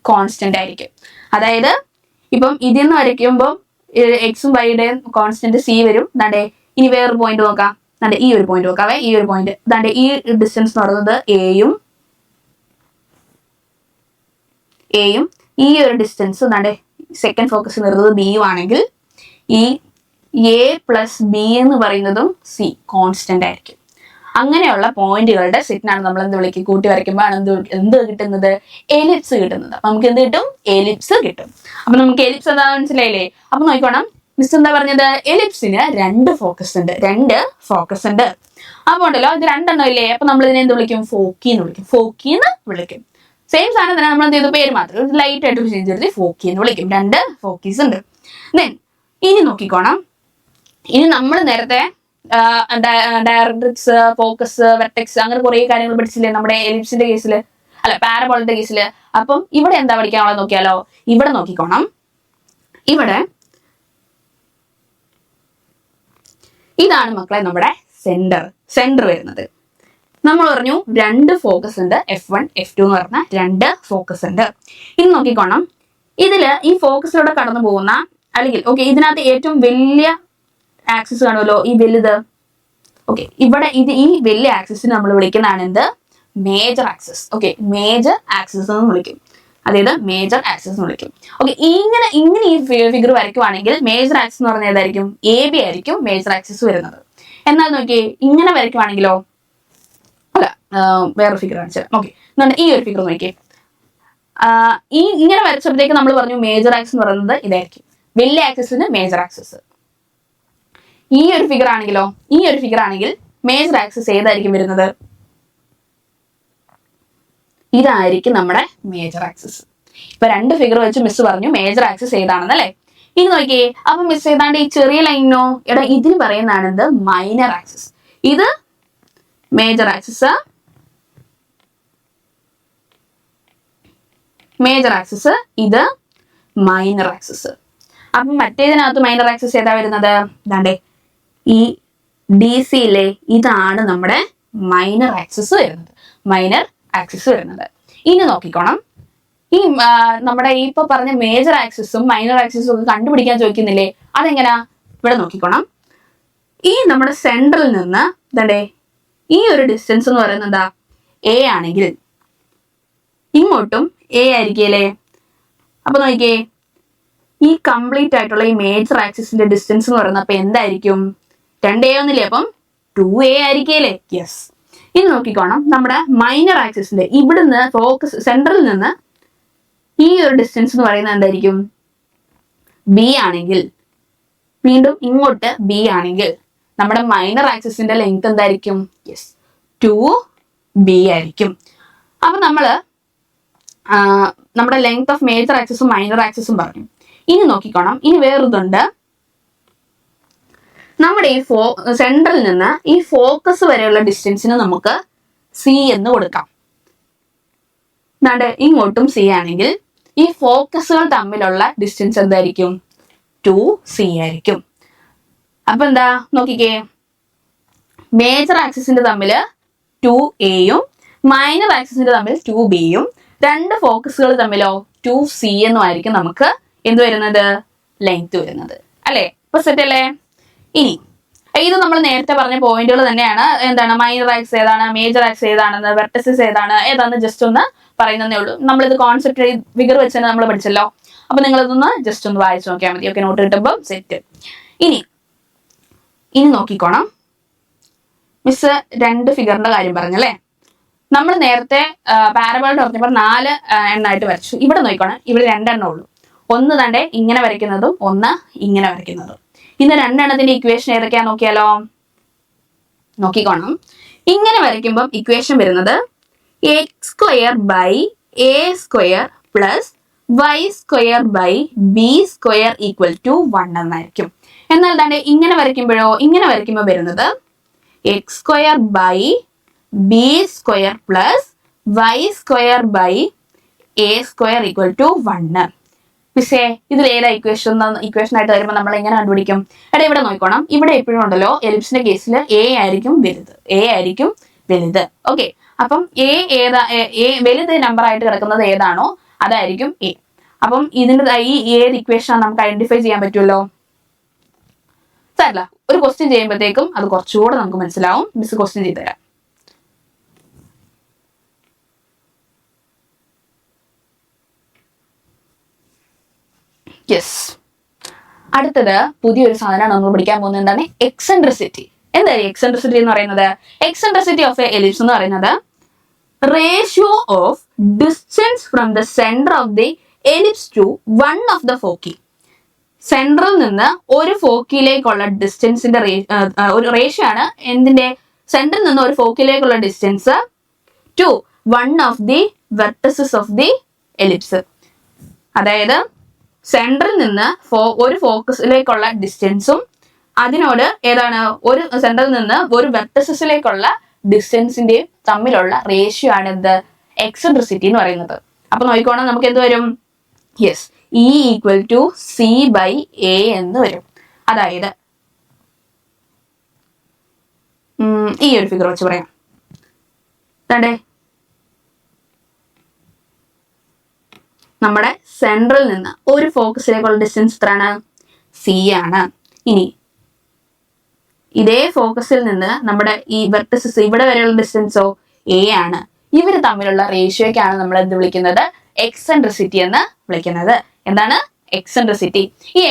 കോൺസ്റ്റന്റ് ആയിരിക്കും. അതായത് ഇപ്പം ഇതിൽ നിന്ന് വരയ്ക്കുമ്പോൾ എക്സും വൈയുടെയും കോൺസ്റ്റന്റ് C വരും. ഇനി വേറൊരു പോയിന്റ് നോക്കാം, ഈ ഒരു പോയിന്റ് നോക്കാവേ, ഈ ഒരു പോയിന്റ് ഈ ഡിസ്റ്റൻസ് എന്ന് പറയുന്നത് എയും ഈ ഒരു ഡിസ്റ്റൻസ് സെക്കൻഡ് ഫോക്കസ് വരുന്നത് ബിയും ആണെങ്കിൽ ഈ A+B എന്ന് പറയുന്നതും C കോൺസ്റ്റന്റ് ആയിരിക്കും. അങ്ങനെയുള്ള പോയിന്റുകളുടെ സെറ്റിനാണ് നമ്മൾ എന്ത് വിളിക്കും, കൂട്ടി വരയ്ക്കുമ്പോൾ എന്ത് കിട്ടുന്നത്, എലിപ്സ് കിട്ടുന്നത്. അപ്പൊ നമുക്ക് എന്ത് കിട്ടും, എലിപ്സ് കിട്ടും. അപ്പൊ നമുക്ക് എലിപ്സ് എന്താ മനസ്സിലായില്ലേ. അപ്പൊ നോക്കണം, മിസ് എന്താ പറഞ്ഞത്, എലിപ്സിന് 2 ഫോക്കസ് ഉണ്ട്. അപ്പൊ ഉണ്ടല്ലോ ഇത് 2 എണ്ണം ഇല്ലേ, അപ്പൊ നമ്മൾ ഇതിനെ എന്ത് വിളിക്കും, ഫോക്കി എന്ന് വിളിക്കും. സെയിം സാധനം തന്നെ നമ്മൾ എന്ത് ചെയ്തു, പേര് മാത്രം ലൈറ്റ് ആയിട്ട് ചേഞ്ച് ചെയ്ത് ഫോക്കി എന്ന് വിളിക്കും. 2 ഫോക്കീസ് ഉണ്ട്. ദെൻ ഇനി നോക്കിക്കോണം, ഇനി നമ്മൾ നേരത്തെ ഡയറക്ട്രിക്സ്, ഫോക്കസ്, വെർട്ടെക്സ് അങ്ങനെ കുറെ കാര്യങ്ങൾ പഠിച്ചില്ലേ നമ്മുടെ എലിപ്സിന്റെ കേസിൽ, അല്ല പാരബോളയുടെ കേസിൽ. അപ്പം ഇവിടെ എന്താ പഠിക്കാനുള്ളത് നോക്കിയാലോ. ഇവിടെ നോക്കിക്കോണം, ഇവിടെ ഇതാണ് മക്കളെ നമ്മുടെ സെന്റർ വരുന്നത്. നമ്മൾ പറഞ്ഞു 2 ഫോക്കസ് ഉണ്ട്, F1 F2 എന്ന് പറഞ്ഞ 2 ഫോക്കസ് ഉണ്ട്. ഇനി നോക്കിക്കോണം, ഇതില് ഈ ഫോക്കസിലൂടെ കടന്നു പോകുന്ന അല്ലെങ്കിൽ ഓക്കെ ഇതിനകത്ത് ഏറ്റവും വലിയ ആക്സിസ് കാണുമല്ലോ, ഈ വലുത്. ഓക്കെ ഇവിടെ ഈ വലിയ ആക്സിസിന് നമ്മൾ വിളിക്കുന്നതാണ് എന്ത്, major axis. Okay major axis എന്ന് വിളിക്കും, അതായത് മേജർ ആക്സിസ് എന്ന് വിളിക്കും. ഓക്കെ ഇങ്ങനെ ഈ ഫിഗർ വരയ്ക്കുവാണെങ്കിൽ മേജർ ആക്സിസ് എന്ന് പറഞ്ഞാൽ ഏതായിരിക്കും, AB ആയിരിക്കും മേജർ ആക്സിസ് വരുന്നത്. എന്നാൽ നോക്കിയേ ഇങ്ങനെ വരയ്ക്കുവാണെങ്കിലോ, അല്ല വേറെ ഫിഗർ കാണിച്ചാൽ ഓക്കെ ഈ ഒരു ഫിഗർ നോക്കിയേ, ഇങ്ങനെ വരച്ചപ്പോഴത്തേക്ക് നമ്മൾ പറഞ്ഞു മേജർ ആക്സിസ് എന്ന് പറയുന്നത് ഇതായിരിക്കും, വലിയ ആക്സിസിന് മേജർ ആക്സിസ്. ഈ ഒരു ഫിഗർ ആണെങ്കിൽ മേജർ ആക്സിസ് ഏതായിരിക്കും വരുന്നത്, ഇതായിരിക്കും നമ്മുടെ മേജർ ആക്സിസ്. ഇപ്പൊ 2 ഫിഗർ വെച്ച് മിസ് പറഞ്ഞു മേജർ ആക്സിസ് ഏതാണെന്നല്ലേ. ഇനി നോക്കിയേ, അപ്പൊ മിസ് ഏതാണ്ട് ഈ ചെറിയ ലൈനോ, ഇതിന് പറയുന്നതാണ് എന്ത്, മൈനർ ആക്സിസ്. ഇത് മേജർ ആക്സിസ്, ഇത് മൈനർ ആക്സിസ്. അപ്പൊ മറ്റേതിനകത്ത് മൈനർ ആക്സിസ് ഏതാ വരുന്നത്? ഇതാണ്ടേ ഈ DC യിലെ ഇതാണ് നമ്മുടെ മൈനർ ആക്സിസ് വരുന്നത്. മൈനർ ആക്സിസ് വരുന്നത്. ഇനി നോക്കിക്കോണം, ഈ നമ്മുടെ ഇപ്പൊ പറഞ്ഞ മേജർ ആക്സിസും മൈനർ ആക്സിസും ഒക്കെ കണ്ടുപിടിക്കാൻ ചോദിക്കുന്നില്ലേ? അതെങ്ങനാ? ഇവിടെ നോക്കിക്കോണം. ഈ നമ്മുടെ സെൻട്രൽ നിന്ന് ഇതേ ഈ ഒരു ഡിസ്റ്റൻസ് എന്ന് പറയുന്നത് എന്താ? A ആണെങ്കിൽ ഇങ്ങോട്ടും A ആയിരിക്കല്ലേ? അപ്പൊ നോക്കിയേ, ഈ കംപ്ലീറ്റ് ആയിട്ടുള്ള ഈ മേജർ ആക്സിസിന്റെ ഡിസ്റ്റൻസ് എന്ന് പറയുന്നത് അപ്പൊ എന്തായിരിക്കും? 2A ഒന്നില്ലേ, അപ്പം 2A ആയിരിക്കല്ലേ? യെസ്. ഇനി നോക്കിക്കോണം, നമ്മുടെ മൈനർ ആക്സിസിന്റെ ഇവിടുന്ന് ഫോക്കസ് സെൻട്രൽ നിന്ന് ഈ ഒരു ഡിസ്റ്റൻസ് എന്ന് പറയുന്നത് എന്തായിരിക്കും? B ആണെങ്കിൽ വീണ്ടും ഇങ്ങോട്ട് B ആണെങ്കിൽ നമ്മുടെ മൈനർ ആക്സിസിന്റെ ലെങ്ത് എന്തായിരിക്കും? യെസ്, 2B ആയിരിക്കും. അപ്പൊ നമ്മള് നമ്മുടെ ലെങ്ത് ഓഫ് മേജർ ആക്സിസും മൈനർ ആക്സിസും പറഞ്ഞു. ഇനി നോക്കിക്കോണം, ഇനി വേറൊന്നുണ്ട്. നമ്മുടെ ഈ സെൻട്രൽ നിന്ന് ഈ ഫോക്കസ് വരെയുള്ള ഡിസ്റ്റൻസിന് നമുക്ക് C എന്ന് കൊടുക്കാം. ഇങ്ങോട്ടും C ആണെങ്കിൽ ഈ ഫോക്കസുകൾ തമ്മിലുള്ള ഡിസ്റ്റൻസ് എന്തായിരിക്കും? 2C ആയിരിക്കും. അപ്പൊ എന്താ നോക്കിക്കേ, മേജർ ആക്സിസിന്റെ തമ്മില് 2Aയും മൈനർ ആക്സിസിന്റെ തമ്മിൽ 2Bയും, രണ്ട് ഫോക്കസുകൾ തമ്മിലോ 2C എന്നുമായിരിക്കും നമുക്ക് എന്ത് വരുന്നത്? ലെങ്ത് വരുന്നത് അല്ലെ? ഇപ്പൊ സെറ്റ് അല്ലേ? ഇനി ഇത് നമ്മൾ നേരത്തെ പറഞ്ഞ പോയിന്റുകൾ തന്നെയാണ്. എന്താണ് മൈനർ ആക്സിസ് ഏതാണ്, മേജർ ആക്സിസ് ഏതാണെന്ന്, വെർട്ടിസസ് ഏതാണെന്ന് ജസ്റ്റ് ഒന്ന് പറയുന്നതേ ഉള്ളൂ. നമ്മളിത് കോൺസെപ്റ്റ് ഫിഗർ വെച്ച് തന്നെ നമ്മൾ പഠിച്ചല്ലോ. അപ്പൊ നിങ്ങൾ ഇതൊന്ന് ജസ്റ്റ് ഒന്ന് വായിച്ചു നോക്കിയാൽ മതി. ഓക്കെ, നോട്ട് കിട്ടുമ്പോൾ സെറ്റ്. ഇനി നോക്കിക്കോണം, മിസ് 2 ഫിഗറിന്റെ കാര്യം പറഞ്ഞല്ലേ? നമ്മൾ നേരത്തെ പാരബോള പറഞ്ഞപ്പോൾ 4 എണ്ണമായിട്ട് വരച്ചു. ഇവിടെ നോക്കിക്കോണം, ഇവിടെ 2 എണ്ണം ഉള്ളൂ. ഒന്ന് തണ്ടേ ഇങ്ങനെ വരയ്ക്കുന്നതും ഒന്ന് ഇങ്ങനെ വരയ്ക്കുന്നതും. ഇന്ന് 2 എണ്ണത്തിന്റെ ഇക്വേഷൻ ഏതൊക്കെയാ നോക്കിയാലോ? നോക്കിക്കോണം, ഇങ്ങനെ വരയ്ക്കുമ്പോൾ ഇക്വേഷൻ വരുന്നത് x² / a² + y² / b² = 1 എന്നായിരിക്കും. എന്നാൽ തന്നെ ഇങ്ങനെ വരയ്ക്കുമ്പോൾ വരുന്നത് x² / b² + y² / a² = 1. പക്ഷേ ഇതിൽ ഏതാ ഇക്വേഷൻ ആയിട്ട് വരുമ്പോൾ നമ്മൾ എങ്ങനെ കണ്ടുപിടിക്കും? ഇവിടെ നോക്കണം, ഇവിടെ എപ്പോഴും ഉണ്ടല്ലോ എലിപ്സിന്റെ കേസിൽ A ആയിരിക്കും വലുത്. ഓക്കെ, അപ്പം വലുത് നമ്പർ ആയിട്ട് കിടക്കുന്നത് ഏതാണോ അതായിരിക്കും A. അപ്പം ഇതിന്റെ ഈ ഏത് ഇക്വേഷൻ നമുക്ക് ഐഡന്റിഫൈ ചെയ്യാൻ പറ്റുമല്ലോ. സാരല്ല, ഒരു ക്വസ്റ്റ്യൻ ചെയ്യുമ്പോഴത്തേക്കും അത് കുറച്ചുകൂടെ നമുക്ക് മനസ്സിലാവും. മിസ് ക്വസ്റ്റ്യൻ ചെയ്തുതരാം. യെസ്, അടുത്തത് പുതിയൊരു സാധനമാണ് നമ്മൾ പഠിക്കാൻ പോകുന്നത്. എന്താണ്? എക്സെൻട്രിസിറ്റി. എന്താണ് എക്സെൻട്രിസിറ്റി എന്ന് പറയുന്നത്? എക്സെൻട്രിസിറ്റി ഓഫ് എ എലിപ്സ് എന്ന് പറയുന്നത് ratio of distance from the centre of the ellipse to one of the foci. Central നിന്ന് ഒരു ഫോക്കിയിലേക്കുള്ള ഡിസ്റ്റൻസിന്റെ ഒരു റേഷ്യോ ആണ്. എന്തിന്റെ? സെൻട്രൽ നിന്ന് ഒരു ഫോക്കിലേക്കുള്ള distance to one of the vertices of the ellipse. അതായത് സെൻട്രൽ നിന്ന് ഒരു ഫോക്കസിലേക്കുള്ള ഡിസ്റ്റൻസും അതിനോട് ഏതാണ് ഒരു സെൻട്രൽ നിന്ന് ഒരു വെർട്ടിസസിലേക്കുള്ള ഡിസ്റ്റൻസിന്റെയും തമ്മിലുള്ള റേഷ്യോ ആണ് എന്ത്? എക്സെൻട്രിസിറ്റി എന്ന് പറയുന്നത്. അപ്പൊ നോക്കിക്കോണം, നമുക്ക് എന്ത് വരും? യെസ്, E = C/A എന്ന് വരും. അതായത് ഈ ഒരു ഫിഗർ വെച്ച് പറയാം. അതെ, നമ്മുടെ സെൻട്രൽ നിന്ന് ഒരു ഫോക്കസിലേക്കുള്ള ഡിസ്റ്റൻസ് എത്രയാണ്? C ആണ്. ഇനി ഇതേ ഫോക്കസിൽ നിന്ന് നമ്മുടെ ഈ വെർട്ടിസസ് ഇവിടെ വരെയുള്ള ഡിസ്റ്റൻസോ A ആണ്. ഇവർ തമ്മിലുള്ള റേഷ്യോയ്ക്കാണ് നമ്മൾ എന്ത് വിളിക്കുന്നത്? എക്സെൻട്രിസിറ്റി എന്ന് വിളിക്കുന്നത്. എന്താണ്? എക്സെൻട്രിസിറ്റി. ഈ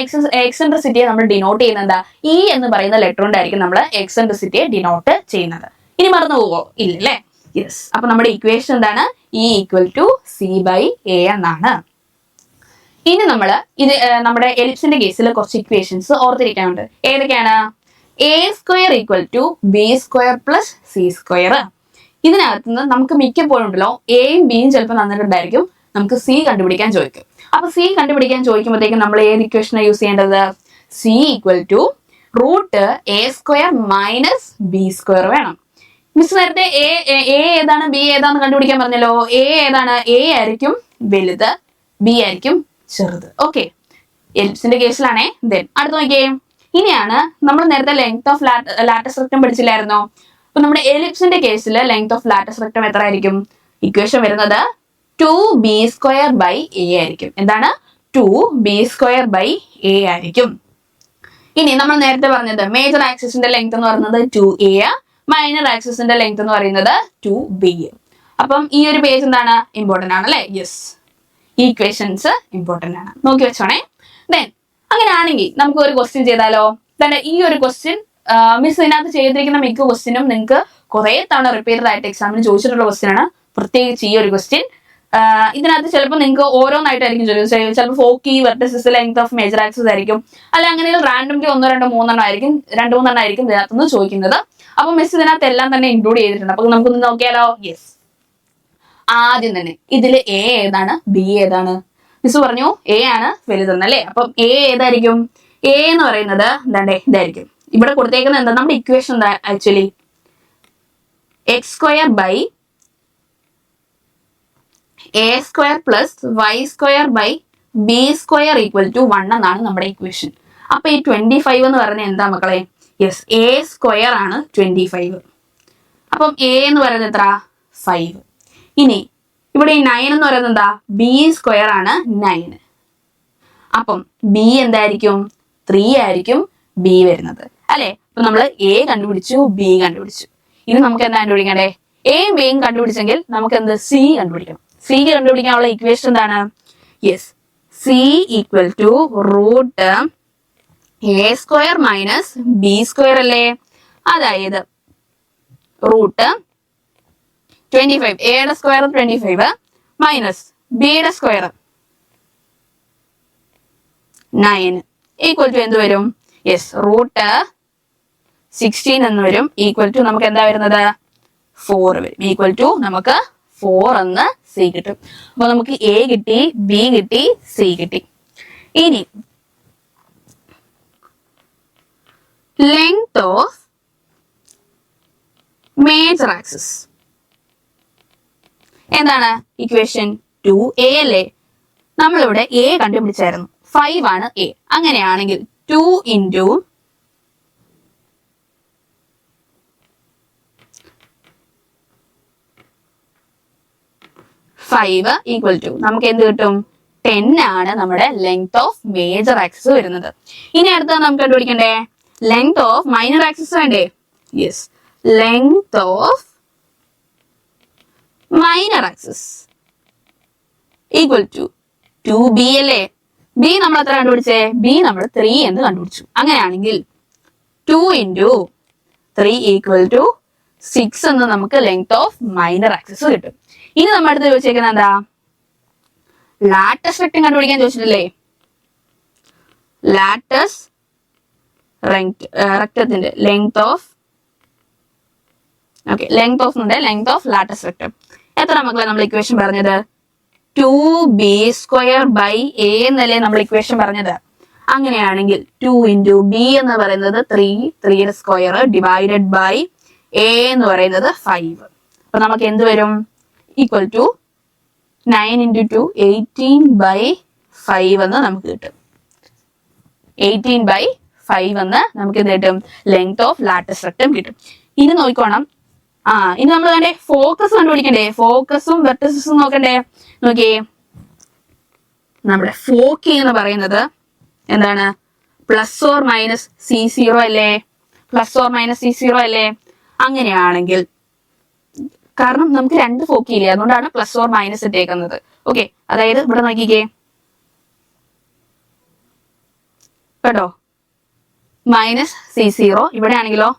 എക്സെൻട്രിസിറ്റിയെ നമ്മൾ ഡിനോട്ട് ചെയ്യുന്നത് എന്താ? E എന്ന് പറയുന്ന ലെറ്റർ കൊണ്ടായിരിക്കും നമ്മൾ എക്സെൻട്രിസിറ്റിയെ ഡിനോട്ട് ചെയ്യുന്നത്. ഇനി മറന്നു പോവോ? ഇല്ലല്ലേ? യെസ്. അപ്പൊ നമ്മുടെ ഇക്വേഷൻ എന്താണ്? E = C/A എന്നാണ്. ഇനി ഇത് നമ്മുടെ എലിപ്സിന്റെ കേസിൽ കുറച്ച് ഇക്വേഷൻസ് ഓർത്തിരിക്കാനുണ്ട്. ഏതൊക്കെയാണ്? A² = B² + C². ഇതിനകത്ത് നിന്ന് നമുക്ക് മിക്കപ്പോഴും ഉണ്ടല്ലോ Aയും Bയും ചിലപ്പോൾ തന്നിട്ടുണ്ടായിരിക്കും, നമുക്ക് C കണ്ടുപിടിക്കാൻ ചോദിക്കും. അപ്പൊ C കണ്ടുപിടിക്കാൻ ചോദിക്കുമ്പോഴത്തേക്കും നമ്മൾ ഏത് ഇക്വേഷനാണ് യൂസ് ചെയ്യേണ്ടത്? C = √A² - B² വേണം. മിസ് നേരത്തെ A ഏതാണ് B ഏതാന്ന് കണ്ടുപിടിക്കാൻ പറഞ്ഞല്ലോ. A ഏതാണ്? A ആയിരിക്കും വലുത്, B ആയിരിക്കും ചെറുത്. ഓക്കെ, എലിപ്സിന്റെ കേസിലാണേ. ദെൻ അടുത്ത് നോക്കിയേ, ഇനിയാണ് നമ്മൾ നേരത്തെ ലെങ്ത് ഓഫ് ലാറ്റസ് റെക്ടം പഠിച്ചില്ലായിരുന്നോ? അപ്പൊ നമ്മുടെ എലിപ്സിന്റെ കേസിൽ ലെങ്ത് ഓഫ് ലാറ്റസ് റെക്ടം എത്ര ആയിരിക്കും? ഇക്വേഷൻ വരുന്നത് 2b² a ആയിരിക്കും. എന്താണ്? 2b² a ആയിരിക്കും. ഇനി നമ്മൾ നേരത്തെ പറഞ്ഞത് മേജർ ആക്സിസിന്റെ ലെങ്ത് എന്ന് പറയുന്നത് 2a, മൈനർ ആക്സിസിന്റെ ലെങ്ത് എന്ന് പറയുന്നത് 2b. അപ്പം ഈ ഒരു പേജ് എന്താണ്? ഇമ്പോർട്ടന്റ് ആണ് അല്ലെ? യെസ്, ഈ ഇക്വേഷൻസ് ഇമ്പോർട്ടന്റ് ആണ്, നോക്കി വെച്ചോണേ. ദെൻ അങ്ങനെയാണെങ്കിൽ നമുക്ക് ഒരു ക്വസ്റ്റ്യൻ ചെയ്താലോ? തന്നെ ഈ ഒരു ക്വസ്റ്റ്യൻ മിസ് ഇതിനകത്ത് ചെയ്തിരിക്കുന്ന മിക്ക ക്വസ്റ്റ്യനും നിങ്ങൾക്ക് കുറെ തവണ റിപ്പീറ്റഡ് ആയിട്ട് എക്സാമിന് ചോദിച്ചിട്ടുള്ള ക്വസ്റ്റ്യൻ ആണ്. പ്രത്യേകിച്ച് ഈ ഒരു ക്വസ്റ്റ്യൻ ഇതിനകത്ത് ചിലപ്പോൾ നിങ്ങൾക്ക് ഓരോന്നായിട്ടായിരിക്കും ചോദിച്ചത്. ചിലപ്പോൾ foci, vertices, length of major axis ആയിരിക്കും, അല്ല അങ്ങനെ റാൻഡംലി 1, 2, 3 ആയിരിക്കും, 2, 3 ആയിരിക്കും ഇതിനകത്തുനിന്ന് ചോദിക്കുന്നത്. അപ്പൊ മിസ് ഇതിനകത്ത് എല്ലാം തന്നെ ഇൻക്ലൂഡ് ചെയ്തിട്ടുണ്ട്. അപ്പൊ നമുക്കൊന്ന് നോക്കിയാലോ? യെസ്, ആദ്യം തന്നെ ഇതിൽ എ ഏതാണ്, ബി ഏതാണ്? മിസ് പറഞ്ഞു എ ആണ് വലുതെന്ന് അല്ലേ? അപ്പം എ ഏതായിരിക്കും? എ എന്ന് പറയുന്നത് എന്താണ്ടേ ഇതായിരിക്കും. ഇവിടെ കൊടുത്തേക്കുന്നത് എന്താ? നമ്മുടെ ഇക്വേഷൻ എന്താ actually? x² a² + y² b² = 1 എന്നാണ് നമ്മുടെ ഇക്വേഷൻ. അപ്പൊ ഈ 25 എന്ന് പറയുന്നത് എന്താ മക്കളെ? യെസ്, a² ആണ് 25. അപ്പം a എന്ന് പറയുന്നത് എത്ര? 5. ഇനി ഇവിടെ ഈ 9 എന്ന് പറയുന്നത് എന്താ? b² ആണ് 9. അപ്പം b എന്തായിരിക്കും? 3 ആയിരിക്കും b വരുന്നത് അല്ലെ? അപ്പൊ നമ്മൾ a കണ്ടുപിടിച്ചു, b കണ്ടുപിടിച്ചു. ഇനി നമുക്ക് എന്താ കണ്ടുപിടിക്കണ്ടേ? എയും ബിയും കണ്ടുപിടിച്ചെങ്കിൽ നമുക്ക് എന്ത്? c കണ്ടുപിടിക്കണം. c കണ്ടുപിടിക്കാനുള്ള ഇക്വേഷൻ എന്താണ്? യെസ്, c = a² - b² അല്ലേ? അതായത് √25, എയുടെ സ്ക്വയർ 25 മൈനസ് ബിയുടെ സ്ക്വയർ 9 = എന്ത് വരും? യെസ്, √16 എന്ന് വരും. = നമുക്ക് എന്താ വരുന്നത്? 4 വരും. നമുക്ക് 4 എന്ന് c കിട്ടും. അപ്പൊ നമുക്ക് a കിട്ടി, b കിട്ടി, c കിട്ടി. ഇനി ലെങ്ത് ഓഫ് മേജർ ആക്സിസ് എന്താണ്? ഇക്വേഷൻ 2a അല്ലേ? നമ്മളിവിടെ a കണ്ടുപിടിച്ചായിരുന്നു, 5 ആണ് a. അങ്ങനെയാണെങ്കിൽ 2 × 5 = നമുക്ക് എന്ത് കിട്ടും? 10 ആണ് നമ്മുടെ ലെങ്ത് ഓഫ് മേജർ ആക്സിസ് വരുന്നത്. ഇനി അടുത്ത നമുക്ക് കണ്ടുപിടിക്കണ്ടേ? ലെങ്ത് ഓഫ് മൈനർ ആക്സിസ് വേണ്ടേ? Yes, length of minor axis = 2b അല്ലേ? b നമ്മൾ എത്ര കണ്ടുപിടിച്ചേ? b നമ്മൾ 3 എന്ന് കണ്ടുപിടിച്ചു. അങ്ങനെയാണെങ്കിൽ 2 × 3 = 6 എന്ന് നമുക്ക് ലെങ്ത് ഓഫ് മൈനർ ആക്സിസ് കിട്ടും. ഇനി നമ്മൾ അടുത്ത് ചോദിച്ചേക്കുന്നത് എന്താ? ലാറ്റസ് റെക്ടം കണ്ടുപിടിക്കാൻ ചോദിച്ചിട്ടില്ലേ? ലാറ്റസ് റെക്ടത്തിന്റെ length of length of latus rectum എത്ര മക്കളെ നമ്മൾ ഇക്വേഷൻ പറഞ്ഞത്? 2b² a എന്നല്ലേ നമ്മൾ ഇക്വേഷൻ പറഞ്ഞത്? അങ്ങനെയാണെങ്കിൽ 2 × b എന്ന് പറയുന്നത് 3യുടെ സ്ക്വയർ ഡിവൈഡഡ് ബൈ a എന്ന് പറയുന്നത് 5. അപ്പൊ നമുക്ക് എന്ത് വരും? = 9 × 2 18/5 എന്ന് നമുക്ക് കിട്ടും. 18/5 എന്ന് നമുക്ക് എന്ത് കിട്ടും? ലെങ്ത് ഓഫ് ലാറ്റസ് റെക്ടം കിട്ടും. ഇനി നോക്കിക്കോണം, ഇനി നമ്മൾ കണ്ടേ ഫോക്കസ് കണ്ടുപിടിക്കണ്ടേ? ഫോക്കസും വെർട്ടിസസും നോക്കണ്ടേ? നോക്കിയേ, നമ്മുടെ ഫോക്കി എന്ന് പറയുന്നത് എന്താണ്? +or-c0 അല്ലേ? +or-c0 അല്ലേ? അങ്ങനെയാണെങ്കിൽ കാരണം നമുക്ക് 2 ഫോക്കി ഇല്ലേ, അതുകൊണ്ടാണ് +or- ഇട്ടേക്കുന്നത്. ഓക്കെ, അതായത് ഇവിടെ നോക്കിക്കേ കേട്ടോ, -c0, ഇവിടെ ആണെങ്കിലോ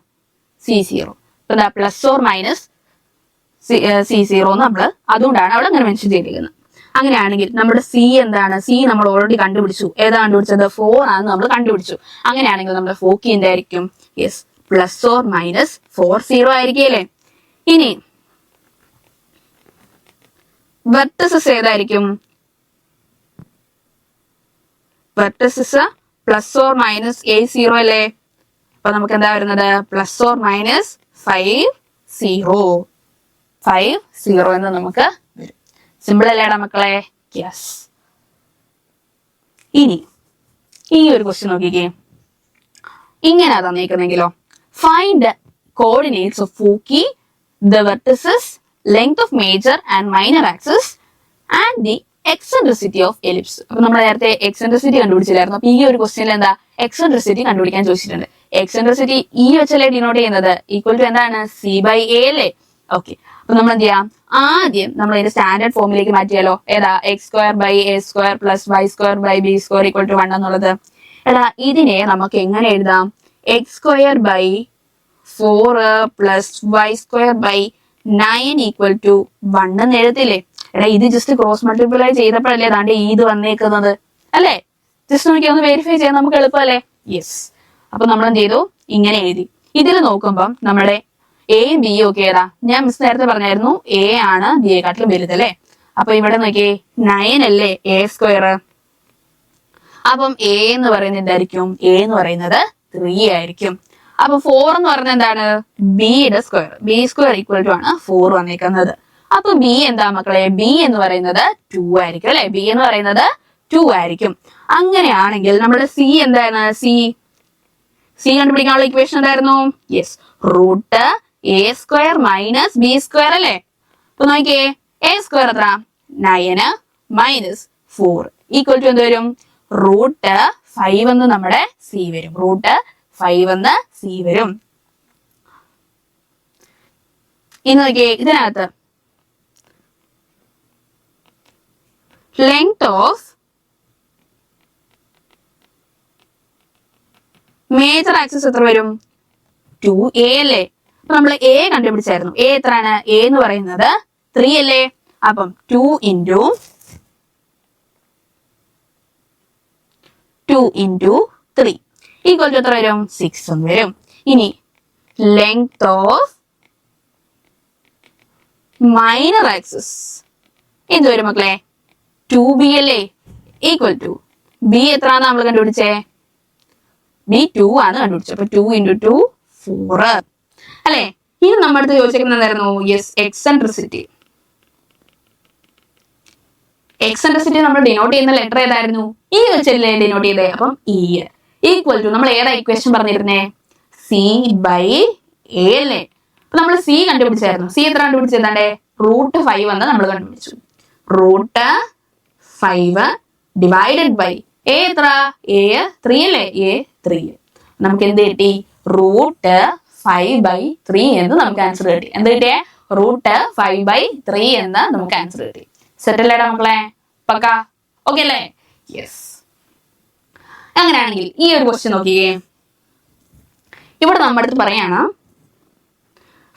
c0. എന്താ? +or-c0 നമ്മള് അതുകൊണ്ടാണ് അവിടെ അങ്ങനെ മെൻഷൻ ചെയ്തിരിക്കുന്നത്. അങ്ങനെയാണെങ്കിൽ നമ്മുടെ c എന്താണ്? c നമ്മൾ ഓൾറെഡി കണ്ടുപിടിച്ചു. ഏതാ കണ്ടുപിടിച്ചത്? 4 ആണ് നമ്മൾ കണ്ടുപിടിച്ചു. അങ്ങനെയാണെങ്കിൽ നമ്മുടെ ഫോക്കി എന്തായിരിക്കും? യെസ്, +or-4 ആയിരിക്കും അല്ലേ? ഇനി വെർട്ടിസസ് ഏതായിരിക്കും? വെർട്ടിസസ് +or-a0 അല്ലേ? അപ്പൊ നമുക്ക് എന്താ വരുന്നത്? +or-50 എന്ന് നമുക്ക് വരും. സിമ്പിൾ അല്ലേടാ മക്കളെ? യെസ്. ഇനി ഈ ഒരു ക്വസ്റ്റ്യൻ നോക്കിക്കേ, ഇങ്ങനെ തന്നേക്കുന്നെങ്കിലോ, find coordinates of foci, the vertices, length of major and minor axis and the eccentricity of ellipse. അപ്പൊ നമ്മൾ നേരത്തെ എക്സെൻട്രിസിറ്റി കണ്ടുപിടിച്ചില്ലായിരുന്നു. അപ്പൊ ഈ ഒരു ക്വസ്റ്റ്യനിൽ എന്താ എക്സെൻട്രിസിറ്റി കണ്ടുപിടിക്കാൻ ചോദിച്ചിട്ടുണ്ട്. എക്സെൻട്രിസിറ്റി ഈ വെച്ചല്ലേ ഡിനോട്ട് ചെയ്യുന്നത്, ഈക്വൽ ടു എന്താണ്, C/A അല്ലേ. ഓക്കെ, അപ്പൊ നമ്മൾ എന്ത് ചെയ്യാം, ആദ്യം നമ്മൾ ഇതിന്റെ സ്റ്റാൻഡേർഡ് ഫോമിലേക്ക് മാറ്റിയാലോ. ഏതാ, x² + a² + y² = b² = 1 എന്നുള്ളത്. എടാ ഇതിനെ നമുക്ക് എങ്ങനെ എഴുതാം, x² / 4 + y² / 9 = 1 എന്ന് എഴുതത്തില്ലേ. എടാ ഇത് ജസ്റ്റ് ക്രോസ് മൾട്ടിപ്ലൈ ചെയ്തപ്പോഴല്ലേ ദാണ്ട് ഇത് വന്നേക്കുന്നത് അല്ലേ. ജസ്റ്റ് നോക്കി ഒന്ന് വെരിഫൈ ചെയ്യാൻ നമുക്ക് എളുപ്പമല്ലേ. യെസ്, അപ്പൊ നമ്മൾ എന്ത് ചെയ്തു, ഇങ്ങനെ എഴുതി. ഇതിൽ നോക്കുമ്പം നമ്മുടെ എയും ബിയും ഒക്കെ ഏതാ, ഞാൻ മിസ് നേരത്തെ പറഞ്ഞായിരുന്നു എ ആണ് ബി യെക്കാട്ടിലും വലുതല്ലേ. അപ്പൊ ഇവിടെ നോക്കിയേ 9 അല്ലേ a². അപ്പം എ എന്ന് പറയുന്നത് എന്തായിരിക്കും, എ എന്ന് പറയുന്നത് 3 ആയിരിക്കും. അപ്പൊ 4 എന്ന് പറയുന്നത് എന്താണ്, ബിയുടെ സ്ക്വയർ, b² ആണ് 4 വന്നേക്കുന്നത്. അപ്പൊ ബി എന്താ മക്കളെ, ബി എന്ന് പറയുന്നത് 2 ആയിരിക്കും അല്ലെ. ബി എന്ന് പറയുന്നത് 2 ആയിരിക്കും. അങ്ങനെയാണെങ്കിൽ നമ്മുടെ സി എന്താണ്, സി കണ്ടുപിടിക്കാനുള്ള ഇക്വേഷൻ എന്തായിരുന്നു, യെസ്, √a² - b² അല്ലേ. അപ്പൊ നോക്കിയേ, a² എത്ര, 9 - 4 = എന്ത് വരും, √5 എന്ന് നമ്മുടെ സി വരും. √5 എന്ന് സി വരും. ഇനി നോക്കിയേ, ഇതിനകത്ത് ലെങ്ത് ഓഫ് മേജർ ആക്സിസ് എത്ര വരും, 2a അല്ലേ. അപ്പൊ നമ്മൾ എ കണ്ടുപിടിച്ചായിരുന്നു. എ എത്രയാണ്, എ എന്ന് പറയുന്നത് 3 അല്ലേ. അപ്പം 2 × 3 = എത്ര വരും, 6 എന്ന് വരും. ഇനി ലെങ്ത് ഓഫ് മൈനർ ആക്സിസ് എന്ത് വരും മക്കളെ, 2b അല്ലേ, = ബി എത്രയാണ് നമ്മൾ കണ്ടുപിടിച്ചേ, ബി 2 ആണ് കണ്ടുപിടിച്ചത്. അപ്പൊ 2 × 2 4 അല്ലെ. ഇനി നമ്മുടെ അടുത്ത് ചോദിച്ചിരിക്കുന്നത് എന്തായിരുന്നു, യെസ്, എക്സെൻട്രിസിറ്റി. എക്സെൻട്രിസിറ്റി നമ്മൾ ഡിനോട്ട് ചെയ്യുന്ന ലെറ്റർ ഏതായിരുന്നു, ഈ വെച്ചല്ലേ ഡിനോട്ട് ചെയ്തേ. അപ്പം = നമ്മൾ ഏതാ ഇക്വേഷൻ പറഞ്ഞിരുന്നേ, C/A അല്ലേ. അപ്പൊ നമ്മൾ സി കണ്ടുപിടിച്ചായിരുന്നു. സി എത്ര കണ്ടുപിടിച്ചതാണ്ടേ, √5 എന്ന് നമ്മൾ കണ്ടുപിടിച്ചു. √5 / a എത്ര, a 3 അല്ലേ, a 3. നമുക്ക് എന്ത് കിട്ടി, √5/3 എന്ന് നമുക്ക് ആൻസർ കിട്ടി. എന്ത് കിട്ടിയേ, √5/3 എന്ന് നമുക്ക് ആൻസർ കിട്ടി. സെറ്റ് അല്ലേടാ മക്കളെ, പക്ക ഓക്കെ അല്ലേ. യെസ്, അങ്ങനെയാണെങ്കിൽ ഈ ഒരു ക്വസ്റ്റ്യൻ നോക്കിയേ. ഇവിടെ നമ്മുടെ അടുത്ത് പറയാണ്,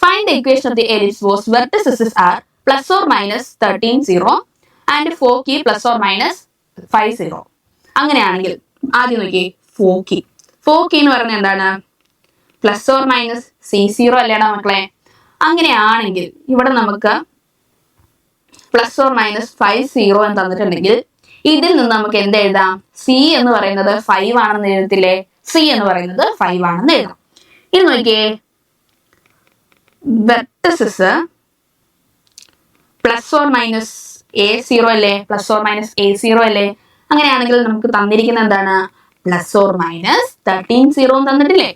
find the equation of the ellipse whose vertices are ±13 0 and foci ±5 0. അങ്ങനെയാണെങ്കിൽ ആദ്യം നോക്കി ഫോക്കി. ഫോക്കി എന്ന് പറയുന്നത് എന്താണ്, ±C0 അല്ലേടാ മക്കളെ. അങ്ങനെയാണെങ്കിൽ ഇവിടെ നമുക്ക് ±5 0 എന്ന് തന്നിട്ടുണ്ടെങ്കിൽ ഇതിൽ നിന്ന് നമുക്ക് എന്ത് എഴുതാം, സി എന്ന് പറയുന്നത് 5 ആണെന്ന് എഴുതത്തില്ലേ. സി എന്ന് പറയുന്നത് 5 ആണെന്ന് എഴുതാം. ഇത് നോക്കിയേ, വെർട്ടിസസ് ±A0 അല്ലേ, ±A0 അല്ലേ. അങ്ങനെയാണെങ്കിൽ നമുക്ക് തന്നിരിക്കുന്ന എന്താണ്, ±13 0 തന്നിട്ടില്ലേ.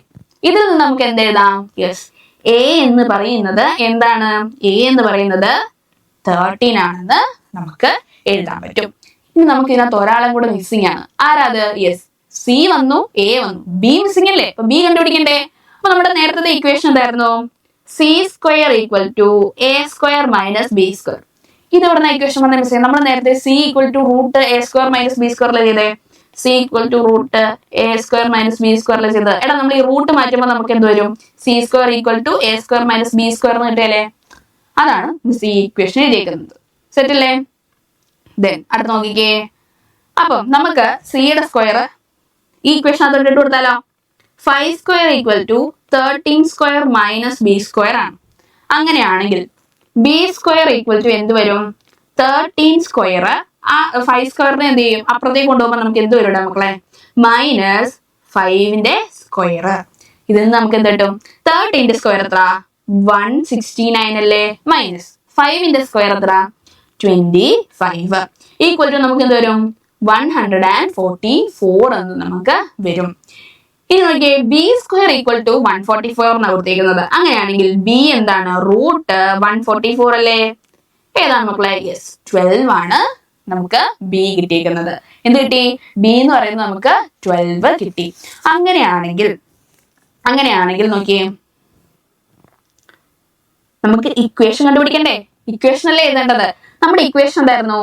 ഇതിൽ നിന്ന് നമുക്ക് എന്ത് എഴുതാം, യെസ്, എ എന്ന് പറയുന്നത് എന്താണ്, എ എന്ന് പറയുന്നത് 13 ആണെന്ന് നമുക്ക് എഴുതാൻ പറ്റും. ഇനി നമുക്ക് ഇതിനകത്ത് ഒരാളും കൂടെ മിസ്സിംഗ് ആണ്. ആരാത്, യെസ്, സി വന്നു, എ വന്നു, ബി മിസ്സിംഗ് അല്ലേ. അപ്പൊ ബി കണ്ടുപിടിക്കണ്ടേ. അപ്പൊ നമ്മുടെ നേരത്തെ ഇക്വേഷൻ എന്തായിരുന്നു, C² = a² - b². ഇത് ഇവിടെ ഇക്വേഷൻ വന്ന മിസ്, നമ്മൾ നേരത്തെ C = √a² - b² ചെയ്തേ. C = √a² - b² ചെയ്തത്. എടാ നമ്മൾ ഈ റൂട്ട് മാറ്റുമ്പോൾ നമുക്ക് എന്ത് വരും, C² = a² - b² എന്ന് കിട്ടിയല്ലേ. അതാണ് മിസ് ഈ ഇക്വേഷൻ എഴുതിയേക്കുന്നത്. സെറ്റ് അല്ലേ. ദെൻ അടുത്ത് നോക്കിക്കേ. അപ്പം നമുക്ക് സിയുടെ സ്ക്വയർ ഈ ഇക്വേഷൻ അതോട്ട് ഇട്ട് കൊടുത്താലോ. 5² = 13² - b² ആണ്. അങ്ങനെയാണെങ്കിൽ b² = എന്ത് വരും, 13². ആ 5² എന്ത് ചെയ്യും, അപ്പുറത്തേക്ക് കൊണ്ടുപോകുമ്പോൾ നമുക്ക് എന്ത് വരും മക്കളെ, -5ന്റെ സ്ക്വയർ. ഇതിൽ നിന്ന് നമുക്ക് എന്ത് കിട്ടും, 13ന്റെ സ്ക്വയർ എത്ര, 169 അല്ലേ, -5ന്റെ സ്ക്വയർ എത്ര, 25 = നമുക്ക് എന്ത് വരും, 144 എന്ന് നമുക്ക് വരും. ഇനി നോക്കിയേ, ബി സ്ക്വയർ ഈക്വൽ ടു 144 എന്നാണ് കൊടുത്തേക്കുന്നത്. അങ്ങനെയാണെങ്കിൽ ബി എന്താണ്? റൂട്ട് 144 അല്ലേ? ഏതാണ് മക്കളെ? യെസ്, 12 ആണ് നമുക്ക് ബി കിട്ടിയിരിക്കുന്നത്. എന്ത് കിട്ടി? ബി എന്ന് പറയുന്നത് നമുക്ക് 12 കിട്ടി. അങ്ങനെയാണെങ്കിൽ നോക്കിയേ, നമുക്ക് ഇക്വേഷൻ കണ്ടുപിടിക്കണ്ടേ? ഇക്വേഷൻ അല്ലേ എഴുതേണ്ടത്? നമ്മുടെ ഇക്വേഷൻ എന്തായിരുന്നു?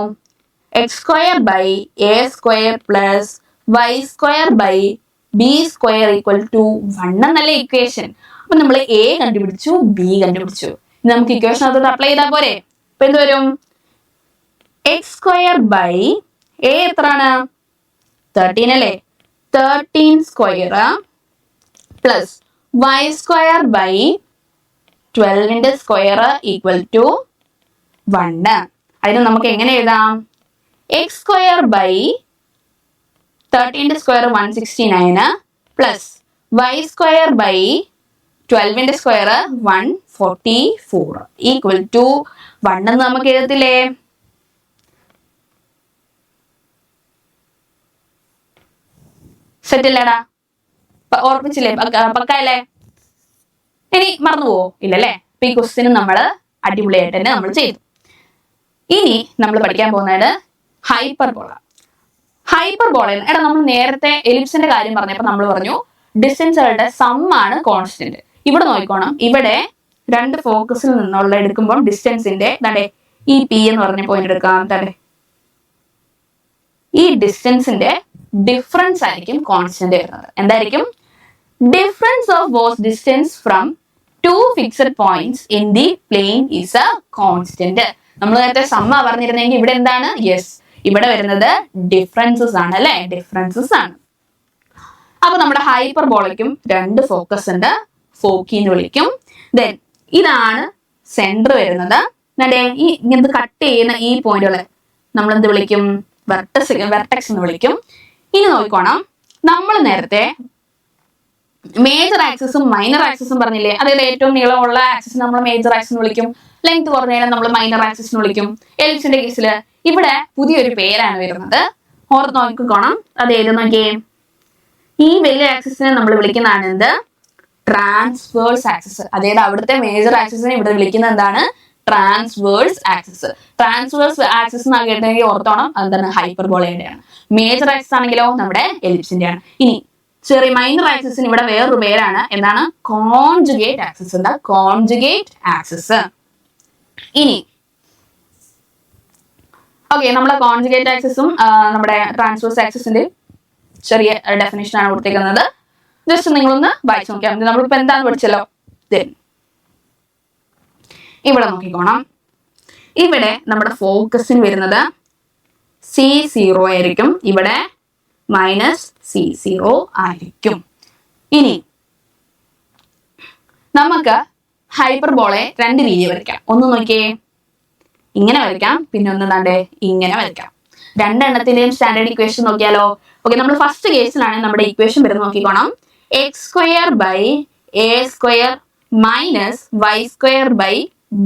X square by a square plus y square by b square equal to 1 എന്നല്ലേ ഇക്വേഷൻ. അപ്പൊ നമ്മൾ എ കണ്ടുപിടിച്ചു, ബി കണ്ടുപിടിച്ചു. നമുക്ക് ഇക്വേഷൻ അതോട് അപ്ലൈ ചെയ്താൽ പോരെ? അപ്പൊ എന്ത് വരും? എക്സ് സ്ക്വയർ ബൈ എ എത്രയാണ്? 13 അല്ലേ? 13 square plus y square by 12 square equal to 1. അതിന് നമുക്ക് എങ്ങനെ എഴുതാം? X square by 13 square 169 plus y square by 12 square 144 equal to 1 എന്ന് നമുക്ക് എഴുതത്തില്ലേ? സെറ്റ് അല്ലേടാ? ഓർപ്പിച്ചില്ലേ? പക്കല്ലേ? ഇനി മറന്നുപോവോ? ഇല്ലല്ലേ? അപ്പൊ ഈ ക്വസ്റ്റ്യനും നമ്മൾ അടിപൊളിയായിട്ട് തന്നെ നമ്മൾ ചെയ്തു. ഇനി നമ്മൾ പഠിക്കാൻ പോകുന്നത് ഹൈപ്പർബോള. ഹൈപ്പർബോളയിൽ എടാ നമ്മൾ നേരത്തെ എലിപ്സിന്റെ കാര്യം പറഞ്ഞപ്പോൾ നമ്മൾ പറഞ്ഞു ഡിസ്റ്റൻസുകളുടെ സമ്മാണ് കോൺസ്റ്റന്റ്. ഇവിടെ നോക്കിക്കോണം, ഇവിടെ രണ്ട് ഫോക്കസിൽ നിന്നുള്ള എടുക്കുമ്പോൾ ഡിസ്റ്റൻസിന്റെ ഈ പി എന്ന് പറഞ്ഞ പോയിന്റ് എടുക്കാം. ഈ ഡിസ്റ്റൻസിന്റെ ഡിഫറൻസ് ആയിരിക്കും കോൺസ്റ്റന്റ് വരുന്നത്. എന്തായിരിക്കും? Difference of both distance from two fixed points in the plane is a constant. നമ്മൾ നേരത്തെ സമ്മ പറഞ്ഞിരുന്നെങ്കിൽ ഇവിടെ എന്താണ്? യെസ്, ഇവിടെ വരുന്നത് ഡിഫറൻസസ് ആണ് അല്ലെ? ഡിഫറൻസസ് ആണ്. അപ്പൊ നമ്മുടെ ഹൈപ്പർബോളയ്ക്കും രണ്ട് ഫോക്കസ് ഉണ്ട്, ഫോക്കി എന്ന് വിളിക്കും. ദെൻ ഇതാണ് സെന്റർ വരുന്നത്. ഈ ഇങ്ങനത്തെ കട്ട് ചെയ്യുന്ന ഈ പോയിന്റുകളെ നമ്മൾ എന്ത് വിളിക്കും? വെർട്ടെക്സ് എന്ന് വിളിക്കും. ഇനി നോക്കിക്കോണം, നമ്മൾ നേരത്തെ മേജർ ആക്സിസും മൈനർ ആക്സിസും പറഞ്ഞില്ലേ? അതായത് ഏറ്റവും നീളമുള്ള ആക്സിസ് നമ്മൾ മേജർ ആക്സിസ് എന്ന് വിളിക്കും, ലെങ്ത് കുറഞ്ഞാൽ നമ്മൾ മൈനർ ആക്സിസ് എന്ന് വിളിക്കും. എലിപ്സിന്റെ കേസിൽ ഇവിടെ പുതിയൊരു പേരാണ് വരുന്നത്, ഓർത്ത് നോക്കിക്കോണം. അത് ഏത് നോക്കിയേ? ഈ വലിയ ആക്സിസിനെ നമ്മൾ വിളിക്കുന്നതാണ് എന്ത്? Transverse axis. അതായത് അവിടുത്തെ മേജർ ആക്സിസിനെ ഇവിടെ വിളിക്കുന്നത് എന്താണ്? Transverse axis. ട്രാൻസ്വേഴ്സ് ആക്സിസ് എന്ന് കേട്ടെങ്കിൽ ഓർത്തോണം, എന്താണ്? ഹൈപ്പർബോളയുടെയാണ്. മേജർ ആക്സിസ് ആണെങ്കിലോ നമ്മുടെ എലിപ്സിന്റെയാണ്. ഇനി ചെറിയ മൈനർ ആക്സിസിന് ഇവിടെ വേറൊരു പേരാണ്, എന്താണ്? Conjugate axis. എന്താ? Conjugate axis. ഇനി ഓക്കെ, നമ്മളെ കോൺജുഗേറ്റ് ആക്സിസും നമ്മുടെ ട്രാൻസ്വേഴ്സ് ആക്സിസിന്റെ ചെറിയ ഡെഫിനേഷൻ ആണ് കൊടുത്തേക്കുന്നത്. ജസ്റ്റ് നിങ്ങളൊന്ന് വായിച്ചു നോക്കിയാൽ മതി. നമ്മളിപ്പോ എന്താന്ന് പഠിച്ചല്ലോ. ഇവിടെ നോക്കിക്കോണം, ഇവിടെ നമ്മുടെ ഫോക്കസിന് വരുന്നത് C0 ആയിരിക്കും, ഇവിടെ -C0 ആയിരിക്കും. ഇനി നമുക്ക് ഹൈപ്പർബോളയെ രണ്ട് രീതി വരയ്ക്കാം. ഒന്ന് നോക്കിയേ, ഇങ്ങനെ വരയ്ക്കാം, പിന്നെ ഒന്ന് ഇങ്ങനെ വരയ്ക്കാം. രണ്ടെണ്ണത്തിന്റെയും സ്റ്റാൻഡേർഡ് ഇക്വേഷൻ നോക്കിയാലോ? ഓക്കെ, നമ്മൾ ഫസ്റ്റ് കേസിലാണ് നമ്മുടെ ഇക്വേഷൻ വരുന്നത്. നോക്കിക്കോണം, x square by a square minus y square by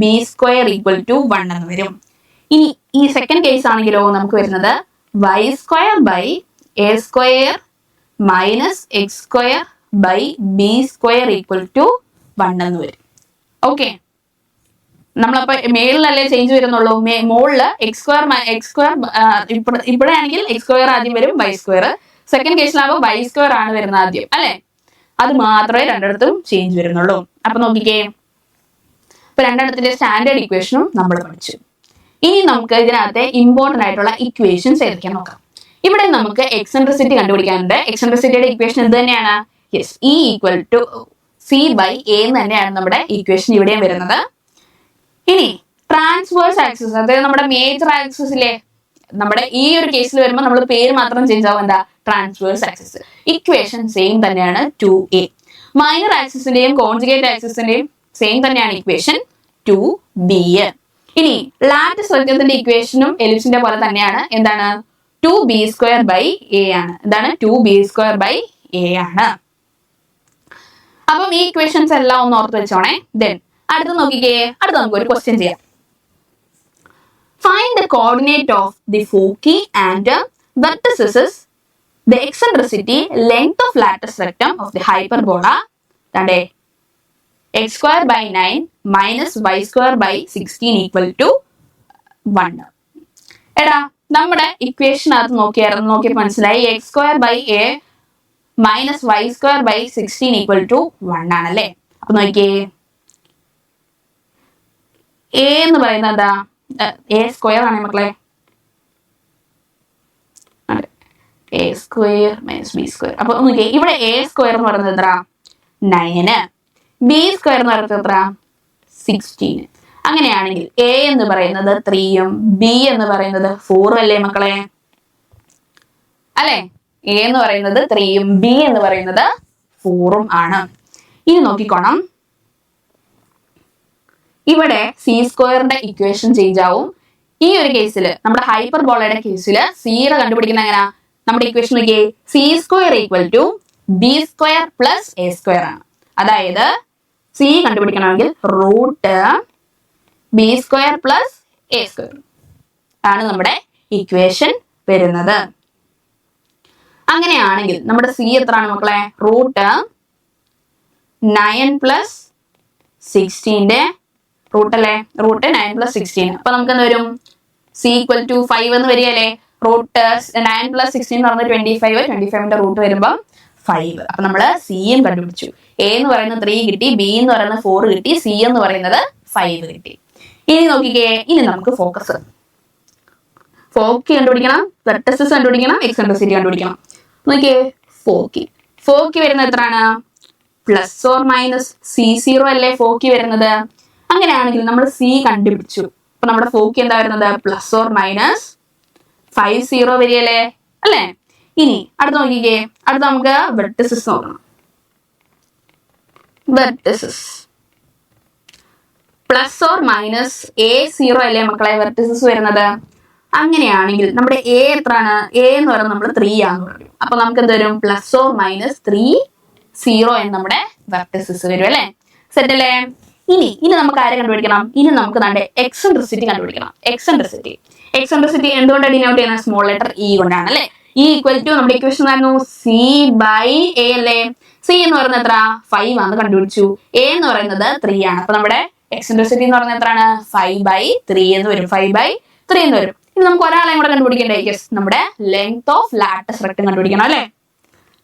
b square equal to 1 എന്ന് വരും. ഇനി ഈ സെക്കൻഡ് കേസ് ആണെങ്കിലോ നമുക്ക് വരുന്നത് y square by a square minus x square by b square equal to 1 എന്ന് വരും. ഓക്കെ, നമ്മളപ്പോ മേളിലല്ലേ ചേഞ്ച് വരുന്നുള്ളൂ. മുകളില് എക്സ് സ്ക്വയർ ഇപ്പോഴാണെങ്കിൽ എക്സ് സ്ക്വയർ ആദ്യം വരും, വൈ സ്ക്വയർ. സെക്കൻഡ് കേസിലാകുമ്പോൾ വൈ സ്ക്വയർ ആണ് വരുന്നത് ആദ്യം, അല്ലെ? അത് മാത്രമേ രണ്ടിടത്തും ചേഞ്ച് വരുന്നുള്ളൂ. അപ്പൊ നോക്കിക്കേ, ഇപ്പൊ രണ്ടിടത്തിന്റെ സ്റ്റാൻഡേർഡ് ഇക്വേഷനും നമ്മൾ പഠിച്ചു. ഇനി നമുക്ക് ഇതിനകത്തെ ഇമ്പോർട്ടന്റ് ആയിട്ടുള്ള ഇക്വേഷൻസ് ഏതൊക്കെയാന്ന് നോക്കാം. ഇവിടെ നമുക്ക് എക്സെൻട്രിസിറ്റി കണ്ടുപിടിക്കാനുണ്ട്. എക്സെൻട്രിസിറ്റിയുടെ ഇക്വേഷൻ എന്ത് തന്നെയാണ്? Yes, E equal to C by A എന്ന് തന്നെയാണ് നമ്മുടെ ഇക്വേഷൻ ഇവിടെയും വരുന്നത്. ഇനി ട്രാൻസ്വേഴ്സ് ആക്സിസ്, അതായത് നമ്മുടെ മേജർ ആക്സിസിലെ നമ്മുടെ ഈ ഒരു കേസിൽ വരുമ്പോൾ നമ്മൾ പേര് മാത്രം ചേഞ്ച് ആവും. എന്താ? Transverse axis. ഇക്വേഷൻ സെയിം തന്നെയാണ് 2A. മൈനർ ആക്സിസിന്റെയും കോൺജുഗേറ്റ് ആക്സിസിന്റെയും സെയിം തന്നെയാണ് ഇക്വേഷൻ 2B. ഇനി ലാറ്റിസ് വൃത്തത്തിന്റെ ഇക്വേഷനും എലിപ്സിന്റെ പോലെ തന്നെയാണ്. എന്താണ്? 2B സ്ക്വയർ ബൈ A ആണ്. എന്താണ്? 2B സ്ക്വയർ ബൈ A ആണ്. അപ്പം ഈ ഇക്വേഷൻസ് എല്ലാം ഒന്ന് ഓർത്ത് വെച്ചോണേ. ദെൻ അടുത്ത് നോക്കിക്കേ, അടുത്ത് നമുക്ക് ഒരു ക്വസ്റ്റ്യൻ ചെയ്യാം. Find the coordinate of the foci and vertices is the eccentricity length of lattice rectum of the hyperbola തണ്ടേ x square by 9 minus y square by 16 equal to 1. എടാ നമ്മുടെ ഇക്വേഷനകത്ത് നോക്കിയപ്പോൾ മനസ്സിലായി x square by a minus y square by 16 equal to 1 ആണല്ലേ. അപ്പൊ നോക്കിയേ എ എന്ന് പറയുന്നത് എന്താ, എ സ്ക്വയർ ആണ് മക്കളെ, A square minus B square. അപ്പൊ നോക്കിയേ ഇവിടെ എ സ്ക്വയർ എന്ന് പറയുന്നത് എത്ര 9, ബി സ്ക്വയർ എന്ന് പറയുന്നത് എത്ര 16. അങ്ങനെയാണെങ്കിൽ എ എന്ന് പറയുന്നത് 3ഉം ബി എന്ന് പറയുന്നത് 4 അല്ലേ മക്കളെ, അല്ലെ? എ എന്ന് പറയുന്നത് 3ഉം ബി എന്ന് പറയുന്നത് 4ഉം ആണ്. ഇനി നോക്കിക്കോണം, ഇവിടെ സി സ്ക്വയറിന്റെ ഇക്വേഷൻ ചേഞ്ച് ആവും. ഈ ഒരു കേസിൽ നമ്മുടെ ഹൈപ്പർബോളയുടെ കേസിൽ സിയുടെ കണ്ടുപിടിക്കുന്ന എങ്ങനെയാ, നമ്മുടെ ഇക്വേഷൻ നോക്കിയേ c square equal to b square plus a square ആണ്. അതായത് സി കണ്ടുപിടിക്കണമെങ്കിൽ root b square plus a square ആണ് നമ്മുടെ ഇക്വേഷൻ വരുന്നത്. അങ്ങനെയാണെങ്കിൽ നമ്മുടെ സി എത്രയാണ് മക്കളെ, റൂട്ട് 9 പ്ലസ് 16 റൂട്ട് അല്ലേ, റൂട്ട് 9 പ്ലസ് 16. അപ്പൊ നമുക്ക് എന്ത് വരും, സി ഈക്വൽ ടു 5 എന്ന് വരികയല്ലേ. റൂട്ട് 9 പ്ലസ് 16 എന്ന് പറഞ്ഞാൽ 25, 25ന്റെ റൂട്ട് വരുമ്പോൾ 5. അപ്പൊ നമ്മള് സിയും കണ്ടുപിടിച്ചു. എ എന്ന് പറയുന്നത് 3 കിട്ടി, ബി എന്ന് പറയുന്നത് 4 കിട്ടി, സി എന്ന് പറയുന്നത് 5 കിട്ടി. ഇനി നോക്കിക്കേ, ഇനി നമുക്ക് ഫോക്കസ് കണ്ടുപിടിക്കണം, വെർട്ടിസസ് കണ്ടുപിടിക്കണം, എക്സെൻട്രിസിറ്റി കണ്ടുപിടിക്കണം. നോക്കിയേ ഫോക്കി വരുന്നത് എത്രയാണ്, പ്ലസ് ഓർ മൈനസ് C0 അല്ലേ ഫോക്കി വരുന്നത്. അങ്ങനെയാണെങ്കിൽ നമ്മൾ സി കണ്ടുപിടിച്ചു. അപ്പൊ നമ്മുടെ ഫോക്കി എന്താ വരുന്നത്, പ്ലസ് ഓർ മൈനസ് 50 വരികയല്ലേ, അല്ലേ? ഇനി അടുത്ത് നോക്കിക്കേ, അടുത്ത് നമുക്ക് വെർട്ടിസസ് നോക്കണം. Vertices plus or minus A0 അല്ലേ മക്കളെ വെർട്ടിസസ് വരുന്നത്. അങ്ങനെയാണെങ്കിൽ നമ്മുടെ എ എത്രയാണ്, എ എന്ന് പറയുന്നത് നമ്മൾ 3 ആണെന്ന് പറയും. അപ്പൊ നമുക്ക് എന്ത് വരും, പ്ലസ് ഓർ മൈനസ് 3 എന്ന് നമ്മുടെ വെർട്ടിസസ് വരും അല്ലെ. സെറ്റ് അല്ലേ? ഇനി നമുക്ക് ആരെ കണ്ടുപിടിക്കണം, ഇനി നമുക്ക് നമ്മുടെ എക്സെൻട്രിസിറ്റി കണ്ടുപിടിക്കണം. എക്സെൻട്രിസിറ്റി എന്തുകൊണ്ടാണ് ഡിനോട്ട് ചെയ്യുന്നത്, സ്മോൾ ലെറ്റർ ഇ കൊണ്ടാണ് അല്ലെ. ഇ ഈക്വൽ ടു നമ്മുടെ ഇക്വേഷൻ ആയിരുന്നു സി ബൈ എ അല്ലേ. സി എന്ന് പറയുന്നത് എത്ര 5 ആണ് കണ്ടുപിടിച്ചു, എ എന്ന് പറയുന്നത് 3 ആണ്. അപ്പൊ നമ്മുടെ എക്സെൻട്രിസിറ്റി എന്ന് പറയുന്നത് എത്രയാണ്, 5/3 എന്ന് വരും, 5/3 എന്ന് വരും. ഇനി നമുക്ക് ഒരാളെയും കൂടെ കണ്ടുപിടിക്കേണ്ടേ, യെസ്, നമ്മുടെ ലെങ്ത് ഓഫ് ലാറ്റസ് റെക്ടം കണ്ടുപിടിക്കണം അല്ലെ.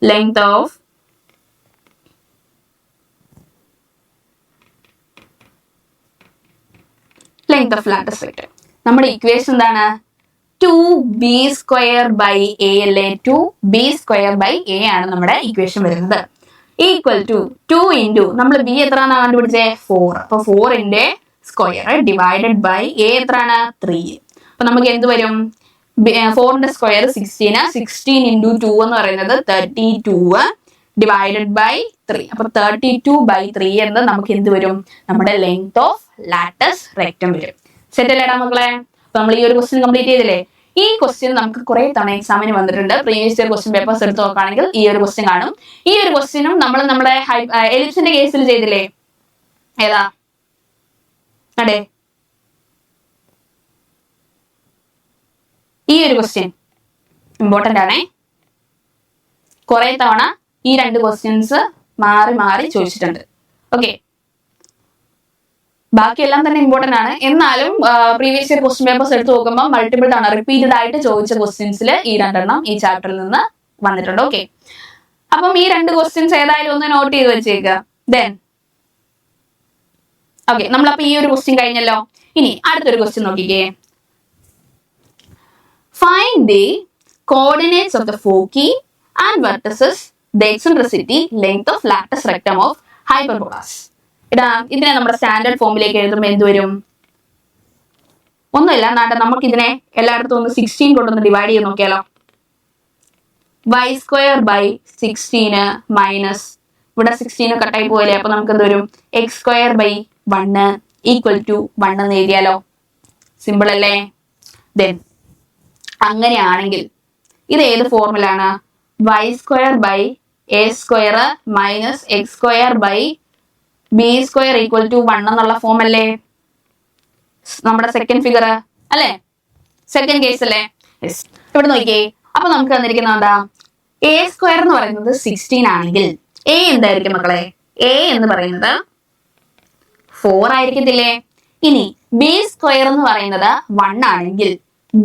Length of latus rectum. നമ്മുടെ ഇക്വേഷൻ എന്താണ്, 2b² അല്ലേ. 2b² ആണ് നമ്മുടെ ഇക്വേഷൻ വരുന്നത്. ഈക്വൽ ടു 2 ഇൻറ്റു നമ്മൾ ബി എത്രയാണ് കണ്ടുപിടിച്ചേ 4. അപ്പൊ 4ന്റെ സ്ക്വയർ ഡിവൈഡഡ് ബൈ എ എത്രയാണ് 3. അപ്പൊ നമുക്ക് എന്ത് വരും, 4ന്റെ സ്ക്വയർ 16, 16 ഇൻറ്റു 2 എന്ന് പറയുന്നത് 32 ഡിവൈഡഡ് ബൈ 3. അപ്പൊ 32/3 എന്ന് നമുക്ക് എന്ത് വരും, നമ്മുടെ ലെങ്ത് ഓഫ് ലാറ്റസ് റെക്ടം വരും. സെറ്റ് അല്ലേടാ മക്കളെ. അപ്പൊ നമ്മൾ ഈ ഒരു ക്വസ്റ്റ്യൻ കംപ്ലീറ്റ് ചെയ്തില്ലേ. ഈ ക്വസ്റ്റ്യൻ നമുക്ക് കുറെ തവണ എക്സാമിന് വന്നിട്ടുണ്ട്. പ്രീവിയസ് ഇയർ ക്വസ്റ്റ്യൻ പേപ്പേഴ്സ് എടുത്ത് നോക്കുകയാണെങ്കിൽ ഈ ഒരു ക്വസ്റ്റ്യൻ കാണും. ഈ ഒരു ക്വസ്റ്റ്യനും നമ്മൾ നമ്മുടെ എലിപ്സിന്റെ കേസിൽ ചെയ്തില്ലേ, ഏതാ അതെ, ഈ ഒരു ക്വസ്റ്റ്യൻ ഇമ്പോർട്ടന്റ് ആണേ. കുറെ തവണ ഈ 2 ക്വസ്റ്റ്യൻസ് മാറി ചോദിച്ചിട്ടുണ്ട്. ഓക്കെ, ബാക്കിയെല്ലാം തന്നെ ഇമ്പോർട്ടന്റ് ആണ്. എന്നാലും പ്രീവിയസ് ഇയർ ക്വസ്റ്റ്യൻ പേപ്പേഴ്സ് എടുത്ത് നോക്കുമ്പോൾ മൾട്ടിപ്പിൾ തവണ റിപ്പീറ്റഡ് ആയിട്ട് ചോദിച്ച ക്വസ്റ്റ്യൻസിൽ ഈ 2 ഈ ചാപ്റ്ററിൽ നിന്ന് വന്നിട്ടുണ്ട്. ഓക്കെ, അപ്പം ഈ 2 ക്വസ്റ്റ്യൻസ് ഏതായാലും ഒന്ന് നോട്ട് ചെയ്ത് വെച്ചേക്കുക. ദെൻ ഓക്കെ, നമ്മളപ്പോ ഈ ഒരു ക്വസ്റ്റ്യൻ കഴിഞ്ഞല്ലോ. ഇനി അടുത്തൊരു ക്വസ്റ്റ്യൻ നോക്കിക്കേ. Find the coordinates of the foci and vertices, the eccentricity, length of latus rectum of hyperbolas. ഇതിനെ നമ്മുടെ സ്റ്റാൻഡേർഡ് ഫോമിലേക്ക് എഴുതുമ്പോൾ എന്ത് വരും, ഒന്നുമില്ല, നമുക്ക് ഇതിനെ എല്ലായിടത്തും ഒന്ന് 16 കൊണ്ടൊന്ന് ഡിവൈഡ് ചെയ്ത് നോക്കിയാലോ. y² മൈനസ് ഇവിടെ 16 കട്ടായി പോയല്ലേ. അപ്പൊ നമുക്ക് എന്ത് വരും, x² ഈക്വൽ ടു 1 എന്ന് എഴുതിയാലോ. സിമ്പിൾ അല്ലേ. ദെൻ അങ്ങനെയാണെങ്കിൽ ഇത് ഏത് ഫോർമുലാണ്, y² minus x² b² equal to 1 എന്നുള്ള ഫോം അല്ലേ നമ്മുടെ സെക്കൻഡ് ഫിഗർ അല്ലേ, സെക്കൻഡ് കേസ് അല്ലേ. ഇവിടെ നോക്കിയേ, അപ്പൊ നമുക്ക് തന്നിരിക്കുന്ന എന്താ, എ സ്ക്വയർ എന്ന് പറയുന്നത് 16 ആണെങ്കിൽ എ എന്തായിരിക്കും മക്കളെ? എ എന്ന് പറയുന്നത് 4 ആയിരിക്കത്തില്ലേ? ഇനി ബി സ്ക്വയർ എന്ന് പറയുന്നത് 1 ആണെങ്കിൽ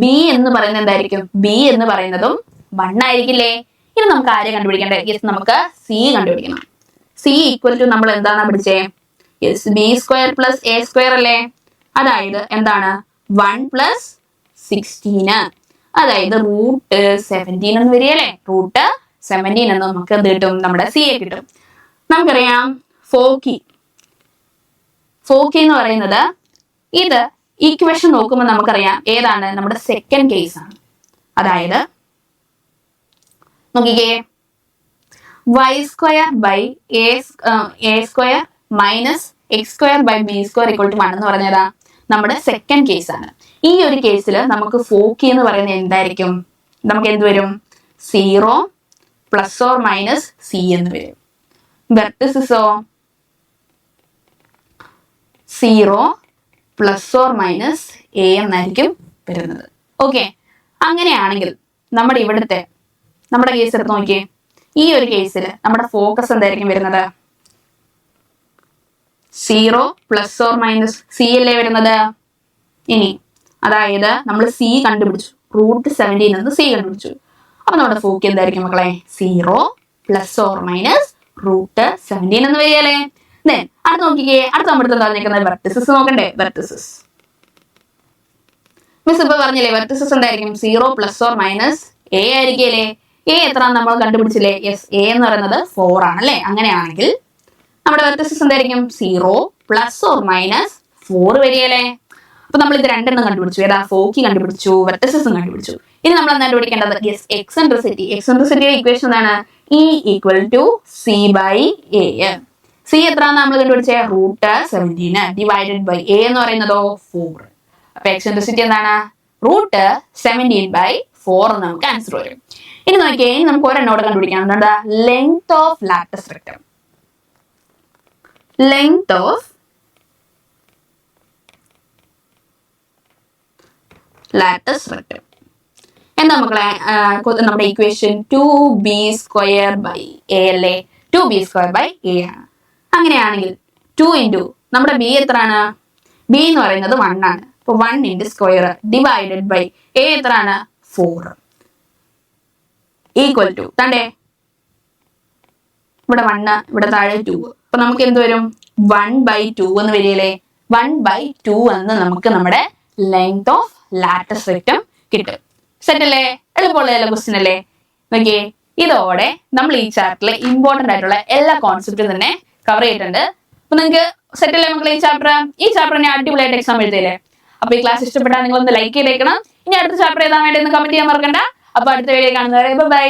ബി എന്ന് പറയുന്നത് എന്തായിരിക്കും? ബി എന്ന് പറയുന്നതും 1 ആയിരിക്കില്ലേ? ഇനി നമുക്ക് ആരെ കണ്ടുപിടിക്കണ്ടേ? യെസ്, നമുക്ക് സി കണ്ടുപിടിക്കണം. സി ഈക്വൽ ടു നമ്മൾ എന്താണ് പഠിച്ചേ? Yes, B square plus a square അല്ലേ? അതായത് എന്താണ്? 1 പ്ലസ് 16, അതായത് റൂട്ട് 17 എന്ന് വരികയല്ലേ? റൂട്ട് 17 എന്ന് നമുക്ക് എന്ത് കിട്ടും? നമ്മുടെ സി എ കിട്ടും. നമുക്കറിയാം ഫോക്കി എന്ന് പറയുന്നത്, ഇത് ഈക്വേഷൻ നോക്കുമ്പോൾ നമുക്കറിയാം ഏതാണ്? നമ്മുടെ സെക്കൻഡ് കേസ് ആണ്. അതായത് നോക്കിക്കേ, y square by a square minus x square by b square equal to 1 എന്ന് പറഞ്ഞതാ നമ്മുടെ സെക്കൻഡ് കേസ് ആണ്. ഈ ഒരു കേസിൽ നമുക്ക് ഫോക്കി എന്ന് പറയുന്നത് എന്തായിരിക്കും? നമുക്ക് എന്ത് വരും? 0 പ്ലസ് ഓർ മൈനസ് സി എന്ന് വരും. വെർട്ടിസസോ 0 പ്ലസ് ഓർ മൈനസ് എ എന്നായിരിക്കും വരുന്നത്. ഓക്കെ, അങ്ങനെയാണെങ്കിൽ നമ്മുടെ കേസ് എടുത്ത് നോക്കിയേ. ഈ ഒരു കേസിൽ നമ്മുടെ ഫോക്കസ് എന്തായിരിക്കും വരുന്നത്? 0 പ്ലസ് ഓർ മൈനസ് സി അല്ലേ വരുന്നത്? ഇനി അതായത് നമ്മൾ സി കണ്ടുപിടിച്ചു, റൂട്ട് 17 എന്ന് സി കണ്ടുപിടിച്ചു. അപ്പൊ നമ്മുടെ ഫോക്കി എന്തായിരിക്കും മക്കളെ? 0 പ്ലസ് ഓർ മൈനസ് റൂട്ട് 17 എന്ന് വരികയല്ലേ? അടുത്ത് നോക്കിക്കേ, അടുത്ത നമ്മുടെ എന്താ പറഞ്ഞിരിക്കുന്നത്? വെർട്ടിസസ് നോക്കണ്ടേ? വെർട്ടിസസ് മിസ് ഇപ്പൊ പറഞ്ഞില്ലേ, വെർട്ടിസസ് എന്തായിരിക്കും? 0 പ്ലസ് ഓർ മൈനസ് എ ആയിരിക്കല്ലേ? എ എത്ര നമ്മൾ കണ്ടുപിടിച്ചില്ലേ? യെസ്, എ എന്ന് പറയുന്നത് 4 ആണല്ലേ? അങ്ങനെയാണെങ്കിൽ നമ്മുടെ വെർട്ടിസസ് എന്തായിരിക്കും? 0 പ്ലസ് ഓർ മൈനസ് 4 വരികയല്ലേ? അപ്പൊ നമ്മൾ ഇത് രണ്ടെണ്ണം കണ്ടുപിടിച്ചു. ഏതാ? ഫോക്കി കണ്ടുപിടിച്ചു, വെർട്ടിസസും കണ്ടുപിടിച്ചു. ഇനി നമ്മൾ എന്താ കണ്ടുപിടിക്കേണ്ടത്? യെസ്, എക്സെൻട്രിസിറ്റിയുടെ ഇക്വേഷൻ എന്താണ്? E equal to c by a. C എത്ര നമ്മൾ കണ്ടുപിടിച്ചേ? റൂട്ട് 17 ഡിവൈഡഡ് ബൈ എ എന്ന് പറയുന്നതോ 4. അപ്പൊ എക്സെൻട്രിസിറ്റി എന്താണ്? റൂട്ട് 17 ബൈ 4 എന്ന് നമുക്ക് ആൻസർ വരും. ഇനി നോക്കിയേ, ഇനി നമുക്ക് ഒരെണ്ണോട് കണ്ടുപിടിക്കാം. എന്താ? Length of latus rectum. Length of latus rectum എന്താ മക്കളെ? നമ്മുടെ equation 2b square by A അല്ലേ? 2b സ്ക്വയർ ബൈ എ ആണ്. അങ്ങനെയാണെങ്കിൽ 2 ഇൻറ്റു നമ്മുടെ ബി എത്രയാണ്? ബി എന്ന് പറയുന്നത് 1 ആണ്. അപ്പൊ 1 into square divided by a എത്രയാണ്? 4 ഈക്വൽ ടു തണ്ടേ ഇവിടെ 1, ഇവിടെ താഴെ 2. അപ്പൊ നമുക്ക് എന്ത് വരും? 1/2 എന്ന് വരികയല്ലേ? 1/2 എന്ന് നമുക്ക് നമ്മുടെ ലെങ്ത് ഓഫ് ലാറ്റസ് റെക്ടം കിട്ടും. സെറ്റ് അല്ലേ? എളുപ്പമുള്ള ക്വസ്റ്റ്യൻ അല്ലേ? നോക്കിയേ, ഇതോടെ നമ്മൾ ഈ ചാപ്റ്ററിലെ ഇമ്പോർട്ടന്റ് ആയിട്ടുള്ള എല്ലാ കോൺസെപ്റ്റും തന്നെ കവർ ചെയ്തിട്ടുണ്ട്. അപ്പൊ നിങ്ങൾക്ക് സെറ്റ് അല്ലേ മക്കളെ? ഈ ചാപ്റ്റർ ഞാൻ അടിപൊളിയായിട്ട് എക്സാം എഴുതിയില്ലേ? അപ്പൊ ഈ ക്ലാസ് ഇഷ്ടപ്പെട്ടാൽ നിങ്ങൾ ഒന്ന് ലൈക്ക് ചെയ്തേക്കണം. ഇനി അടുത്ത ചാപ്റ്റർ ഏതാ വേണ്ടതെന്ന് കമന്റ് ചെയ്യാൻ മറക്കണ്ട. അപ്പൊ അടുത്ത വീഡിയോ കാണുന്നവരെ ബൈ.